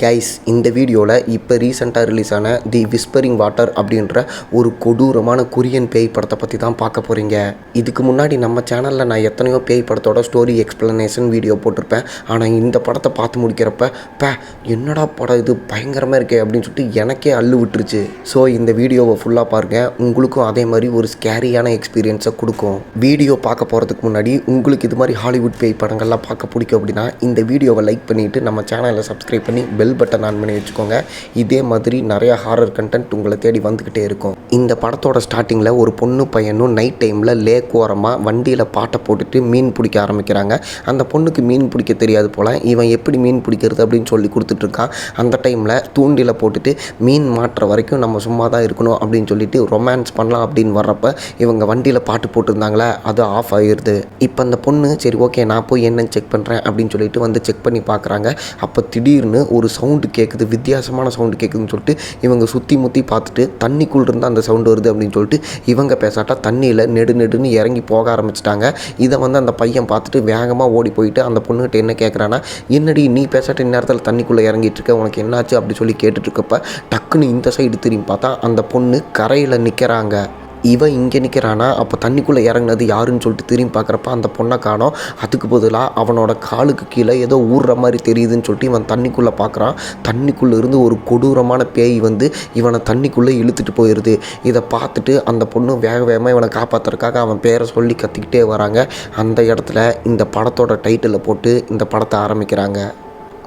Guys, இந்த வீடியோவில் இப்போ ரீசெண்டாக ரிலீஸ் ஆன தி விஸ்பரிங் வாட்டர் அப்படின்ற ஒரு கொடூரமான கொரியன் பேய் படத்தை பற்றி தான் பார்க்க போகிறீங்க. இதுக்கு முன்னாடி நம்ம சேனலில் நான் எத்தனையோ பேய் படத்தோட ஸ்டோரி எக்ஸ்ப்ளனேஷன் வீடியோ போட்டிருப்பேன். ஆனால் இந்த படத்தை பார்த்து முடிக்கிறப்ப என்னடா படம் இது பயங்கரமாக இருக்கே அப்படின்னு சொல்லிட்டு எனக்கே அள்ளு விட்டுருச்சு. ஸோ இந்த வீடியோவை ஃபுல்லாக பாருங்கள், உங்களுக்கும் அதே மாதிரி ஒரு ஸ்கேரியான எக்ஸ்பீரியன்ஸை கொடுக்கும். வீடியோ பார்க்க போகிறதுக்கு முன்னாடி உங்களுக்கு இது மாதிரி ஹாலிவுட் பேய் படங்கள்லாம் பார்க்க பிடிக்கும் அப்படின்னா இந்த வீடியோவை லைக் பண்ணிவிட்டு நம்ம சேனலை சப்ஸ்கிரைப் பண்ணி பெல் பட்டன் ஆன் பண்ணி வச்சுக்கோங்க. இதே மாதிரி நிறையா ஹாரர் கண்டென்ட் உங்களை தேடி வந்துக்கிட்டே இருக்கும். இந்த படத்தோட ஸ்டார்டிங்கில் ஒரு பொண்ணு பையனும் நைட் டைமில் லேக் ஓரமாக வண்டியில் பாட்டை போட்டுட்டு மீன் பிடிக்க ஆரம்பிக்கிறாங்க. அந்த பொண்ணுக்கு மீன் பிடிக்க தெரியாது போல், இவன் எப்படி மீன் பிடிக்கிறது அப்படின்னு சொல்லி கொடுத்துட்ருக்கான். அந்த டைமில் தூண்டில் போட்டுட்டு மீன் மாட்டுற வரைக்கும் நம்ம சும்மா தான் இருக்கணும் அப்படின்னு சொல்லிட்டு ரொமான்ஸ் பண்ணலாம் அப்படின்னு வர்றப்ப இவங்க வண்டியில் பாட்டு போட்டிருந்தாங்களே, அது ஆஃப் ஆகிடுது. இப்போ அந்த பொண்ணு சரி ஓகே நான் போய் என்னன்னு செக் பண்ணுறேன் அப்படின்னு சொல்லிட்டு வந்து செக் பண்ணி பார்க்குறாங்க. அப்போ திடீர்னு ஒரு சவுண்டு கேட்குது, வித்தியாசமான சவுண்டு கேட்குதுன்னு சொல்லிட்டு இவங்க சுற்றி முற்றி பார்த்துட்டு தண்ணிக்குள்ளே இருந்து அந்த சவுண்டு வருது அப்படின்னு சொல்லிட்டு இவங்க பேசாட்டா தண்ணியில் நெடுன்னு இறங்கி போக ஆரம்பிச்சிட்டாங்க. இதை வந்து அந்த பையன் பார்த்துட்டு வேகமாக ஓடி போயிட்டு அந்த பொண்ணுகிட்ட என்ன கேட்குறான்னா, என்னடி நீ பேசாட்ட இந்நேரத்தில் தண்ணிக்குள்ளே இறங்கிட்டு இருக்க, உனக்கு என்னாச்சு அப்படி சொல்லி கேட்டுட்ருக்கப்ப டக்குன்னு இந்த சைடு திரும்பி பார்த்தா அந்த பொண்ணு கரையில் நிற்கிறாங்க. இவன் இங்கே நிற்கிறானா, அப்போ தண்ணிக்குள்ளே இறங்கினது யாருன்னு சொல்லிட்டு திரும்பி பார்க்குறப்ப அந்த பொண்ணை காணோம். அதுக்கு பதிலாக அவனோட காலுக்கு கீழே ஏதோ ஊறுற மாதிரி தெரியுதுன்னு சொல்லிட்டு இவன் தண்ணிக்குள்ளே பார்க்குறான். தண்ணிக்குள்ளே இருந்து ஒரு கொடூரமான பேய் வந்து இவனை தண்ணிக்குள்ளே இழுத்துட்டு போயிடுது. இதை பார்த்துட்டு அந்த பொண்ணு வேகமாக இவனை காப்பாற்றுறதுக்காக அவன் பேரை சொல்லி கத்திக்கிட்டே வராங்க. அந்த இடத்துல இந்த படத்தோட டைட்டிலை போட்டு இந்த படத்தை ஆரம்பிக்கிறாங்க.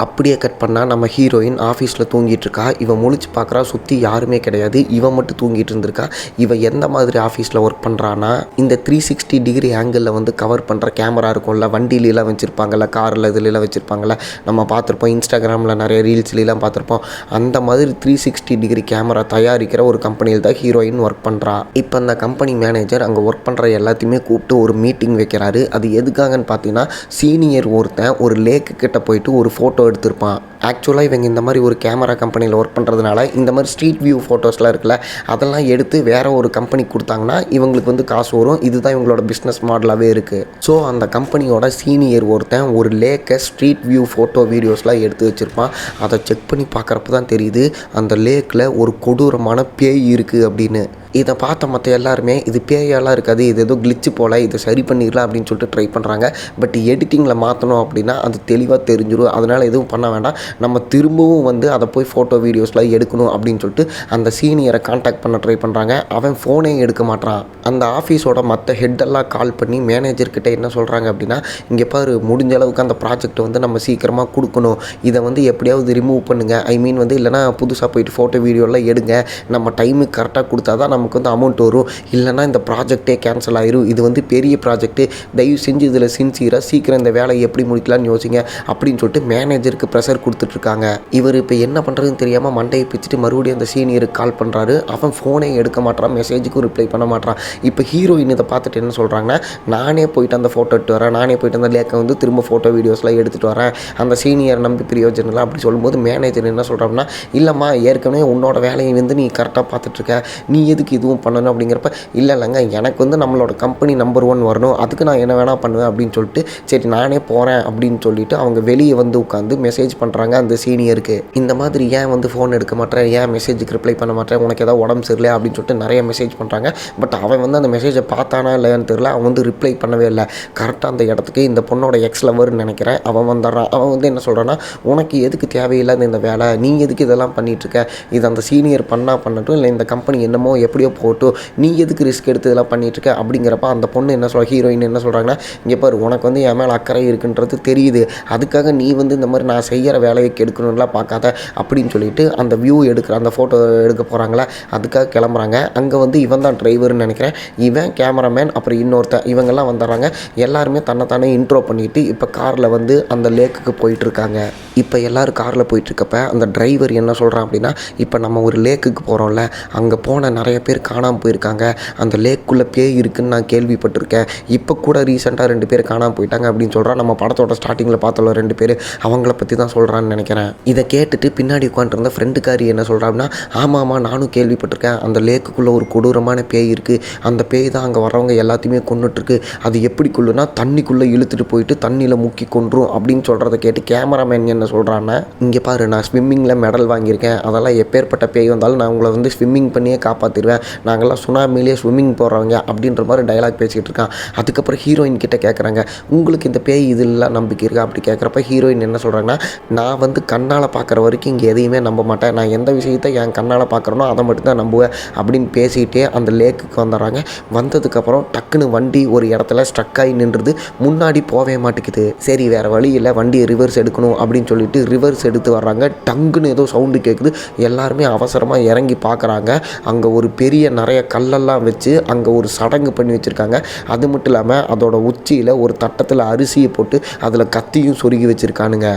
அப்படியே கட் பண்ணால் நம்ம ஹீரோயின் ஆஃபீஸில் தூங்கிட்டு இருக்கா. இவன் முழிச்சு பார்க்குறா, சுற்றி யாருமே கிடையாது, இவன் மட்டும் தூங்கிட்டு இருந்திருக்கா. இவன் எந்த மாதிரி ஆஃபீஸில் ஒர்க் பண்ணுறான்னா, இந்த 360 டிகிரி ஆங்கிளில் வந்து கவர் பண்ணுற கேமரா இருக்கும்ல, வண்டியிலாம் வச்சுருப்பாங்கள்ல, காரில் இதுலாம் வச்சுருப்பாங்கள்ல, நம்ம பார்த்துருப்போம், இன்ஸ்டாகிராமில் நிறைய ரீல்ஸ்லாம் பார்த்துருப்போம். அந்த மாதிரி 360 டிகிரி கேமரா தயாரிக்கிற ஒரு கம்பெனியில் தான் ஹீரோயின் ஒர்க் பண்ணுறா. இப்போ அந்த கம்பெனி மேனேஜர் அங்கே ஒர்க் பண்ணுற எல்லாத்தையுமே கூப்பிட்டு ஒரு மீட்டிங் வைக்கிறாரு. அது எதுக்காகன்னு பார்த்தீங்கன்னா, சீனியர் ஒருத்தன் ஒரு லேக்கு கிட்ட போயிட்டு ஒரு ஃபோட்டோ எடுத்திருப்பான். ஆக்சுவலாக இவங்க இந்த மாதிரி ஒரு கேமரா கம்பெனியில் ஒர்க் பண்ணுறதுனால இந்த மாதிரி ஸ்ட்ரீட் வியூ ஃபோட்டோஸ்லாம் இருக்குல்ல, அதெல்லாம் எடுத்து வேறு ஒரு கம்பெனிக்கு கொடுத்தாங்கன்னா இவங்களுக்கு வந்து காசு வரும். இதுதான் இவங்களோட பிஸ்னஸ் மாடலாகவே இருக்குது. ஸோ அந்த கம்பெனியோட சீனியர் ஒருத்தன் ஒரு லேக்கை ஸ்ட்ரீட் வியூ ஃபோட்டோ வீடியோஸ்லாம் எடுத்து வச்சுருப்பான். அதை செக் பண்ணி பார்க்குறப்ப தான் தெரியுது அந்த லேக்கில் ஒரு கொடூரமான பேய் இருக்குது அப்படின்னு. இதை பார்த்த மற்ற எல்லாருமே இது பேயெல்லாம் இருக்காது, இது ஏதோ கிளிச்சு போல், இதை சரி பண்ணிடலாம் அப்படின்னு சொல்லிட்டு ட்ரை பண்ணுறாங்க. பட் எடிட்டிங்கில் மாற்றணும் அப்படின்னா அது தெளிவாக தெரிஞ்சிடும். அதனால் எதுவும் பண்ண வேண்டாம், நம்ம திரும்பவும் வந்து அதை போய் ஃபோட்டோ வீடியோஸ்லாம் எடுக்கணும் அப்படின்னு சொல்லிட்டு அந்த சீனியரை கான்டாக்ட் பண்ண ட்ரை பண்ணுறாங்க. அவன் ஃபோனே எடுக்க மாட்டான். அந்த ஆஃபீஸோட மற்ற ஹெட்டெல்லாம் கால் பண்ணி மேனேஜர்கிட்ட என்ன சொல்கிறாங்க அப்படின்னா, இங்கே பாரு, முடிஞ்ச அளவுக்கு அந்த ப்ராஜெக்ட் வந்து நம்ம சீக்கிரமாக கொடுக்கணும், இதை வந்து எப்படியாவது ரிமூவ் பண்ணுங்கள், ஐ மீன் வந்து இல்லைனா புதுசாக போயிட்டு ஃபோட்டோ வீடியோலாம் எடுங்க, நம்ம டைமுக்கு கரெக்டாக கொடுத்தா தான் நமக்கு வந்து அமௌண்ட் வரும், இல்லைனா இந்த ப்ராஜெக்டே கேன்சல் ஆயிரும், இது வந்து பெரிய ப்ராஜெக்ட்டு, தயவு செஞ்சு இதில் சின்சியராக சீக்கிரம் இந்த வேலையை எப்படி முடிக்கலான்னு யோசிங்க அப்படின்னு சொல்லிட்டு மேனேஜருக்கு ப்ரெஷர் கொடுத்துட்ருக்காங்க. இவர் இப்போ என்ன பண்ணுறதுன்னு தெரியாமல் மண்டையை பிச்சுட்டு மறுபடியும் அந்த சீனியருக்கு கால் பண்ணுறாரு. அவன் ஃபோனே எடுக்க மாட்டான், மெசேஜுக்கும் ரிப்ளை பண்ண மாட்டான். இப்போ ஹீரோயின் இதை பார்த்துட்டு என்ன சொல்கிறாங்கன்னா, நானே போயிட்டு அந்த ஃபோட்டோ எடுத்து வரேன், நானே போயிட்டு அந்த லேக்கை வந்து திரும்ப ஃபோட்டோ வீடியோஸ்லாம் எடுத்துகிட்டு வரேன், அந்த சீனியர் நம்பி பிரயோஜனம் இல்லை அப்படி சொல்லும்போது மேனேஜர் என்ன சொல்கிறாங்கன்னா, இல்லைம்மா ஏற்கனவே உன்னோட வேலையை வந்து நீ கரெக்டாக பார்த்துட்ருக்க, நீ எதுக்கு இதுவும் பண்ணணும் அப்படிங்கிறப்ப, இல்லைங்க எனக்கு வந்து நம்மளோட கம்பெனி நம்பர் 1 வரணும், அதுக்கு நான் என்ன வேணால் பண்ணுவேன் அப்படின்னு சொல்லிட்டு சரி நானே போகிறேன் அப்படின்னு சொல்லிட்டு அவங்க வெளியே வந்து உட்காந்து மெசேஜ் பண்ணுறாங்க அந்த சீனியருக்கு. இந்த மாதிரி ஏன் வந்து ஃபோன் எடுக்க மாட்டேன், ஏன் மெசேஜுக்கு ரிப்ளை பண்ண மாட்டேன், உனக்கு ஏதாவது உடம்பு சரியில்லை அப்படின்னு சொல்லிட்டு நிறைய மெசேஜ் பண்ணுறாங்க. பட் அவன் வந்து அந்த மெசேஜை பார்த்தானா இல்லையான்னு தெரியல, அவன் வந்து ரிப்ளை பண்ணவே இல்லை. கரெக்டாக அந்த இடத்துக்கு இந்த பொண்ணோட எக்ஸ் லவர்னு நினைக்கிறேன் அவன் வந்துடுறான். அவன் வந்து என்ன சொல்கிறான்னா, உனக்கு எதுக்கு தேவையில்லாத இந்த வேலை, நீ எதுக்கு இதெல்லாம் பண்ணிகிட்ருக்க, இது அந்த சீனியர் பண்ணட்டும், இல்லை இந்த கம்பெனி என்னமோ எப்படியோ போட்டும், நீ எதுக்கு ரிஸ்க் எடுத்து இதெல்லாம் பண்ணிகிட்ருக்க அப்படிங்கிறப்ப அந்த பொண்ணு என்ன ஹீரோயின் என்ன சொல்கிறாங்கன்னா, இங்கே பாரு, உனக்கு வந்து என் மேலே அக்கறை இருக்குன்றது தெரியுது, அதுக்காக நீ வந்து இந்த மாதிரி நான் செய்கிற வேலையை கெடுக்கணும்லாம் பார்க்காத அப்படின்னு சொல்லிட்டு அந்த வியூ எடுக்கிற அந்த ஃபோட்டோ எடுக்க போகிறாங்களே அதுக்காக கிளம்புறாங்க. அங்கே வந்து இவன் தான் டிரைவர்னு நினைக்கிறேன், இவன் கேமராமேன், அப்புறம் இன்னொருத்தன், இவங்கெல்லாம் வந்துடுறாங்க. எல்லாருமே தன்னைத்தானே இன்ட்ரோ பண்ணிவிட்டு இப்போ காரில் வந்து அந்த லேக்குக்கு போயிட்டுருக்காங்க. இப்போ எல்லோரும் காரில் போயிட்டுருக்கப்ப அந்த டிரைவர் என்ன சொல்கிறான் அப்படின்னா, இப்போ நம்ம ஒரு லேக்குக்கு போகிறோம்ல, அங்கே போன நிறைய பேர் காணாமல் போயிருக்காங்க, அந்த லேக்குள்ளே பேய் இருக்குதுன்னு நான் கேள்விப்பட்டிருக்கேன், இப்போ கூட ரீசெண்டாக 2 பேர் காணாமல் போயிட்டாங்க அப்படின்னு சொல்கிறான். நம்ம படத்தோட ஸ்டார்டிங்கில் பார்த்தோம்ல 2 பேர், அவங்கள பற்றி தான் சொல்கிறான். கேள்விப்பட்டிருப்பான்னு நினைக்கிறேன். இதை கேட்டுட்டு பின்னாடி உட்காந்துருந்த ஃப்ரெண்டுக்காரி என்ன சொல்கிறாங்கன்னா, ஆமாம் நானும் கேள்விப்பட்டிருக்கேன், அந்த லேக்குக்குள்ளே ஒரு கொடூரமான பேய் இருக்குது, அந்த பேய் தான் அங்கே வரவங்க எல்லாத்தையுமே கொன்னுட்ருக்கு, அது எப்படி கொள்ளுனா தண்ணிக்குள்ளே இழுத்துட்டு போயிட்டு தண்ணியில் முக்கி கொன்றும் அப்படின்னு சொல்கிறத கேட்டு கேமராமேன் என்ன சொல்கிறான்னா, இங்கே பாரு நான் ஸ்விம்மிங்கில் மெடல் வாங்கியிருக்கேன், அதெல்லாம் எப்பேற்பட்ட பேய் வந்தாலும் நான் உங்களை வந்து ஸ்விம்மிங் பண்ணியே காப்பாற்றிடுவேன், நாங்கள்லாம் சுனாமிலேயே ஸ்விம்மிங் போகிறவங்க அப்படின்ற மாதிரி டைலாக் பேசிகிட்டு இருக்கான். அதுக்கப்புறம் ஹீரோயின் கிட்ட கேட்குறாங்க, உங்களுக்கு இந்த பேய் இதெல்லாம் நம்பிக்கை இருக்கா அப்படி கேட்குறப்ப ஹீரோயின் என்ன சொல்கிறாங்கன்னா, நான் வந்து கண்ணால் பார்க்குற வரைக்கும் இங்கே எதையுமே நம்ப மாட்டேன், நான் எந்த விஷயத்தை என் கண்ணால் பார்க்குறேனோ அதை மட்டும் தான் நம்புவேன் அப்படின்னு பேசிகிட்டே அந்த லேக்குக்கு வந்துடுறாங்க. வந்ததுக்கப்புறம் டக்குன்னு வண்டி ஒரு இடத்துல ஸ்ட்ரக் ஆகி நின்றுது, முன்னாடி போகவே மாட்டேங்குது. சரி வேறு வழி இல்லை, வண்டியை ரிவர்ஸ் எடுக்கணும் அப்படின்னு சொல்லிட்டு ரிவர்ஸ் எடுத்து வர்றாங்க. டங்குன்னு ஏதோ சவுண்டு கேட்குது, எல்லாருமே அவசரமாக இறங்கி பார்க்குறாங்க. அங்கே ஒரு பெரிய நிறைய கல்லெல்லாம் வச்சு அங்கே ஒரு சடங்கு பண்ணி வச்சுருக்காங்க. அது மட்டும் இல்லாமல் அதோட உச்சியில் ஒரு தட்டத்தில் அரிசியை போட்டு அதில் கத்தியும் சொருகி வச்சுருக்கானுங்க.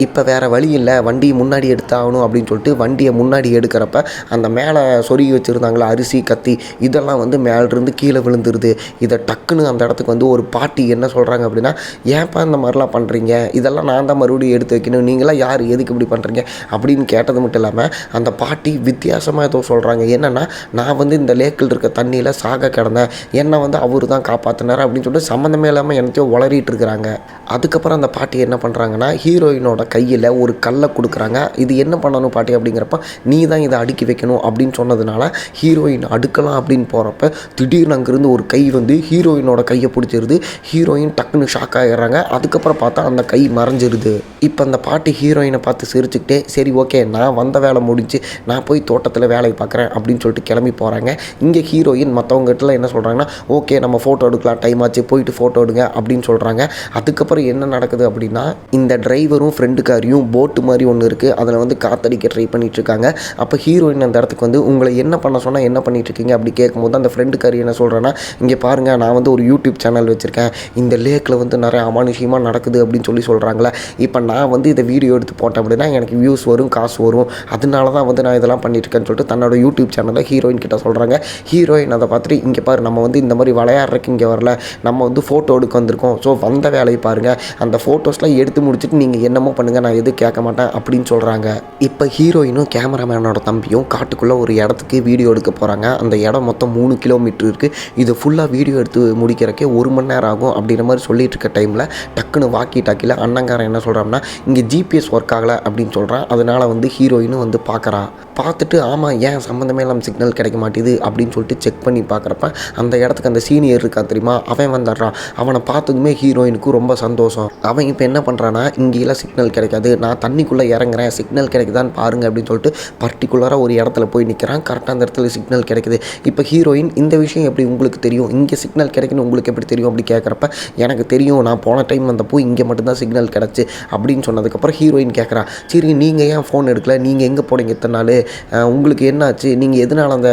இப்போ வேறு வழி இல்லை, வண்டியை முன்னாடி எடுத்தாகணும் அப்படின்னு சொல்லிட்டு வண்டியை முன்னாடி எடுக்கிறப்ப அந்த மேலே சொருகி வச்சுருந்தாங்களா அரிசி கத்தி இதெல்லாம் வந்து மேலேருந்து கீழே விழுந்துருது. இதை டக்குன்னு அந்த இடத்துக்கு வந்து ஒரு பாட்டி என்ன சொல்கிறாங்க அப்படின்னா, ஏன்ப்பா இந்த மாதிரிலாம் பண்ணுறீங்க, இதெல்லாம் நான் தான் மறுபடியும் எடுத்து வைக்கணும், நீங்களாம் யார் எதுக்கு இப்படி பண்ணுறீங்க அப்படின்னு கேட்டது மட்டும் இல்லாமல் அந்த பாட்டி வித்தியாசமாக ஏதோ சொல்கிறாங்க. என்னென்னா, நான் வந்து இந்த லேக்கில் இருக்க தண்ணியில் சாக கிடந்தேன், என்னை வந்து அவர் தான் காப்பாற்றினார் அப்படின்னு சொல்லிட்டு சம்மந்தமே இல்லாமல் என்னத்தையோ உளறிட்டு இருக்கிறாங்க. அதுக்கப்புறம் அந்த பாட்டி என்ன பண்ணுறாங்கன்னா, ஹீரோயினோட கையில் ஒரு கல்லை கொடுக்குறாங்க. இது என்ன பண்ணணும் பாட்டி அப்படிங்கிறப்ப, நீ தான் இதை அடுக்கி வைக்கணும் அப்படின்னு சொன்னதுனால ஹீரோயின் அடுக்கலாம் அப்படின்னு போகிறப்ப திடீர்னு அங்கேருந்து ஒரு கை வந்து ஹீரோயினோட கையை பிடிச்சிருது. ஹீரோயின் டக்குன்னு ஷாக் ஆகிடுறாங்க. அதுக்கப்புறம் பார்த்தா அந்த கை மறைஞ்சிருது. இப்போ அந்த பாட்டி ஹீரோயினை பார்த்து சிரிச்சுக்கிட்டே, சரி ஓகே நான் வந்த வேலை முடிஞ்சு நான் போய் தோட்டத்தில் வேலையை பார்க்குறேன் அப்படின்னு சொல்லிட்டு கிளம்பி போகிறாங்க. இங்கே ஹீரோயின் மற்றவங்ககிட்டலாம் என்ன சொல்கிறாங்கன்னா, ஓகே நம்ம ஃபோட்டோ எடுக்கலாம், டைம் ஆச்சு போயிட்டு ஃபோட்டோ எடுங்க அப்படின்னு சொல்கிறாங்க. அதுக்கப்புறம் என்ன நடக்குது அப்படின்னா, இந்த டிரைவரும் ஃப்ரெண்டுக்காரியும் போட்டு மாதிரி ஒன்று இருக்குது, அதில் வந்து காத்தடிக்க ட்ரை பண்ணிகிட்ருக்காங்க. அப்போ ஹீரோயின் அந்த இடத்துக்கு வந்து உங்களை என்ன பண்ண சொன்னால் என்ன பண்ணிகிட்ருக்கீங்க அப்படி கேட்கும்போது அந்த ஃப்ரெண்டுக்காரி என்ன சொல்கிறேன்னா, இங்கே பாருங்கள் நான் வந்து ஒரு யூடியூப் சேனல் வச்சுருக்கேன், இந்த லேக்கில் வந்து நிறைய அமானுஷியமாக நடக்குது அப்படின்னு சொல்கிறாங்களே, இப்போ நான் வந்து இதை வீடியோ எடுத்து போட்டேன் அப்படின்னா எனக்கு வியூஸ் வரும், காசு வரும், அதனால தான் வந்து நான் இதெல்லாம் பண்ணிட்டுருக்கேன்னு சொல்லிட்டு தன்னோட யூடியூப் சேனலை ஹீரோயின் கிட்ட சொல்கிறாங்க. ஹீரோயின் அதை பார்த்துட்டு, இங்கே பாரு நம்ம வந்து இந்த மாதிரி விளையாடுறதுக்கு இங்கே வரல, நம்ம வந்து ஃபோட்டோ எடுக்க வந்திருக்கோம், ஸோ வந்த வேலையை பாருங்கள், அந்த ஃபோட்டோஸ்லாம் எடுத்து முடிச்சுட்டு நீங்கள் என்னமோ பண்ணுங்கள், நான் எதுவும் கேட்க மாட்டேன் அப்படின்னு சொல்கிறாங்க. இப்போ ஹீரோயினும் கேமராமேனோட தம்பியும் காட்டுக்குள்ளே ஒரு இடத்துக்கு வீடியோ எடுக்க போகிறாங்க. அந்த இடம் மொத்தம் 3 கிலோமீட்டர் இருக்குது. இது ஃபுல்லாக வீடியோ எடுத்து முடிக்கிறக்கே 1 மணி நேரம் ஆகும் அப்படின்ற மாதிரி சொல்லிட்டு இருக்க டைமில் டக்குன்னு வாக்கி டாக்கியில் அண்ணங்காரன் என்ன சொல்கிறான்னா, இங்கே ஜிபிஎஸ் ஒர்க் ஆகலை அப்படின்னு சொல்கிறான். அதனால் வந்து ஹீரோயினும் வந்து பார்க்குறா. பார்த்துட்டு ஆமாம் ஏன் சம்மந்தமே இல்லாமல் சிக்னல் கிடைக்க மாட்டேது அப்படின்னு சொல்லிட்டு செக் பண்ணி பார்க்குறப்ப அந்த இடத்துக்கு அந்த சீனியர் இருக்கா தெரியுமா, அவன் வந்துடுறான். அவனை பார்த்ததுமே ஹீரோயினுக்கு ரொம்ப சந்தோஷம். அவன் இப்போ என்ன பண்ணுறான்னா, இங்கேயெல்லாம் சிக்னல் கிடைக்காது, நான் தண்ணிக்குள்ளே இறங்குறேன், சிக்னல் கிடைக்குதான்னு பாருங்கள் அப்படின்னு சொல்லிட்டு பர்டிகுலராக ஒரு இடத்துல போய் நிற்கிறான். கரெக்டாக அந்த இடத்துல சிக்னல் கிடைக்குது. இப்போ ஹீரோயின், இந்த விஷயம் எப்படி உங்களுக்கு தெரியும், இங்கே சிக்னல் கிடைக்குன்னு உங்களுக்கு எப்படி தெரியும் அப்படி கேட்குறப்ப, எனக்கு தெரியும், நான் போன டைம் வந்தப்போ இங்கே மட்டும்தான் சிக்னல் கிடச்சி அப்படின்னு சொன்னதுக்கப்புறம் ஹீரோயின் கேட்குறா, சரி நீங்கள் ஏன் ஃபோன் எடுக்கல, நீங்கள் எங்கே போனீங்க இத்தனை நாள், உங்களுக்கு என்னாச்சு, நீங்கள் எதனால் அந்த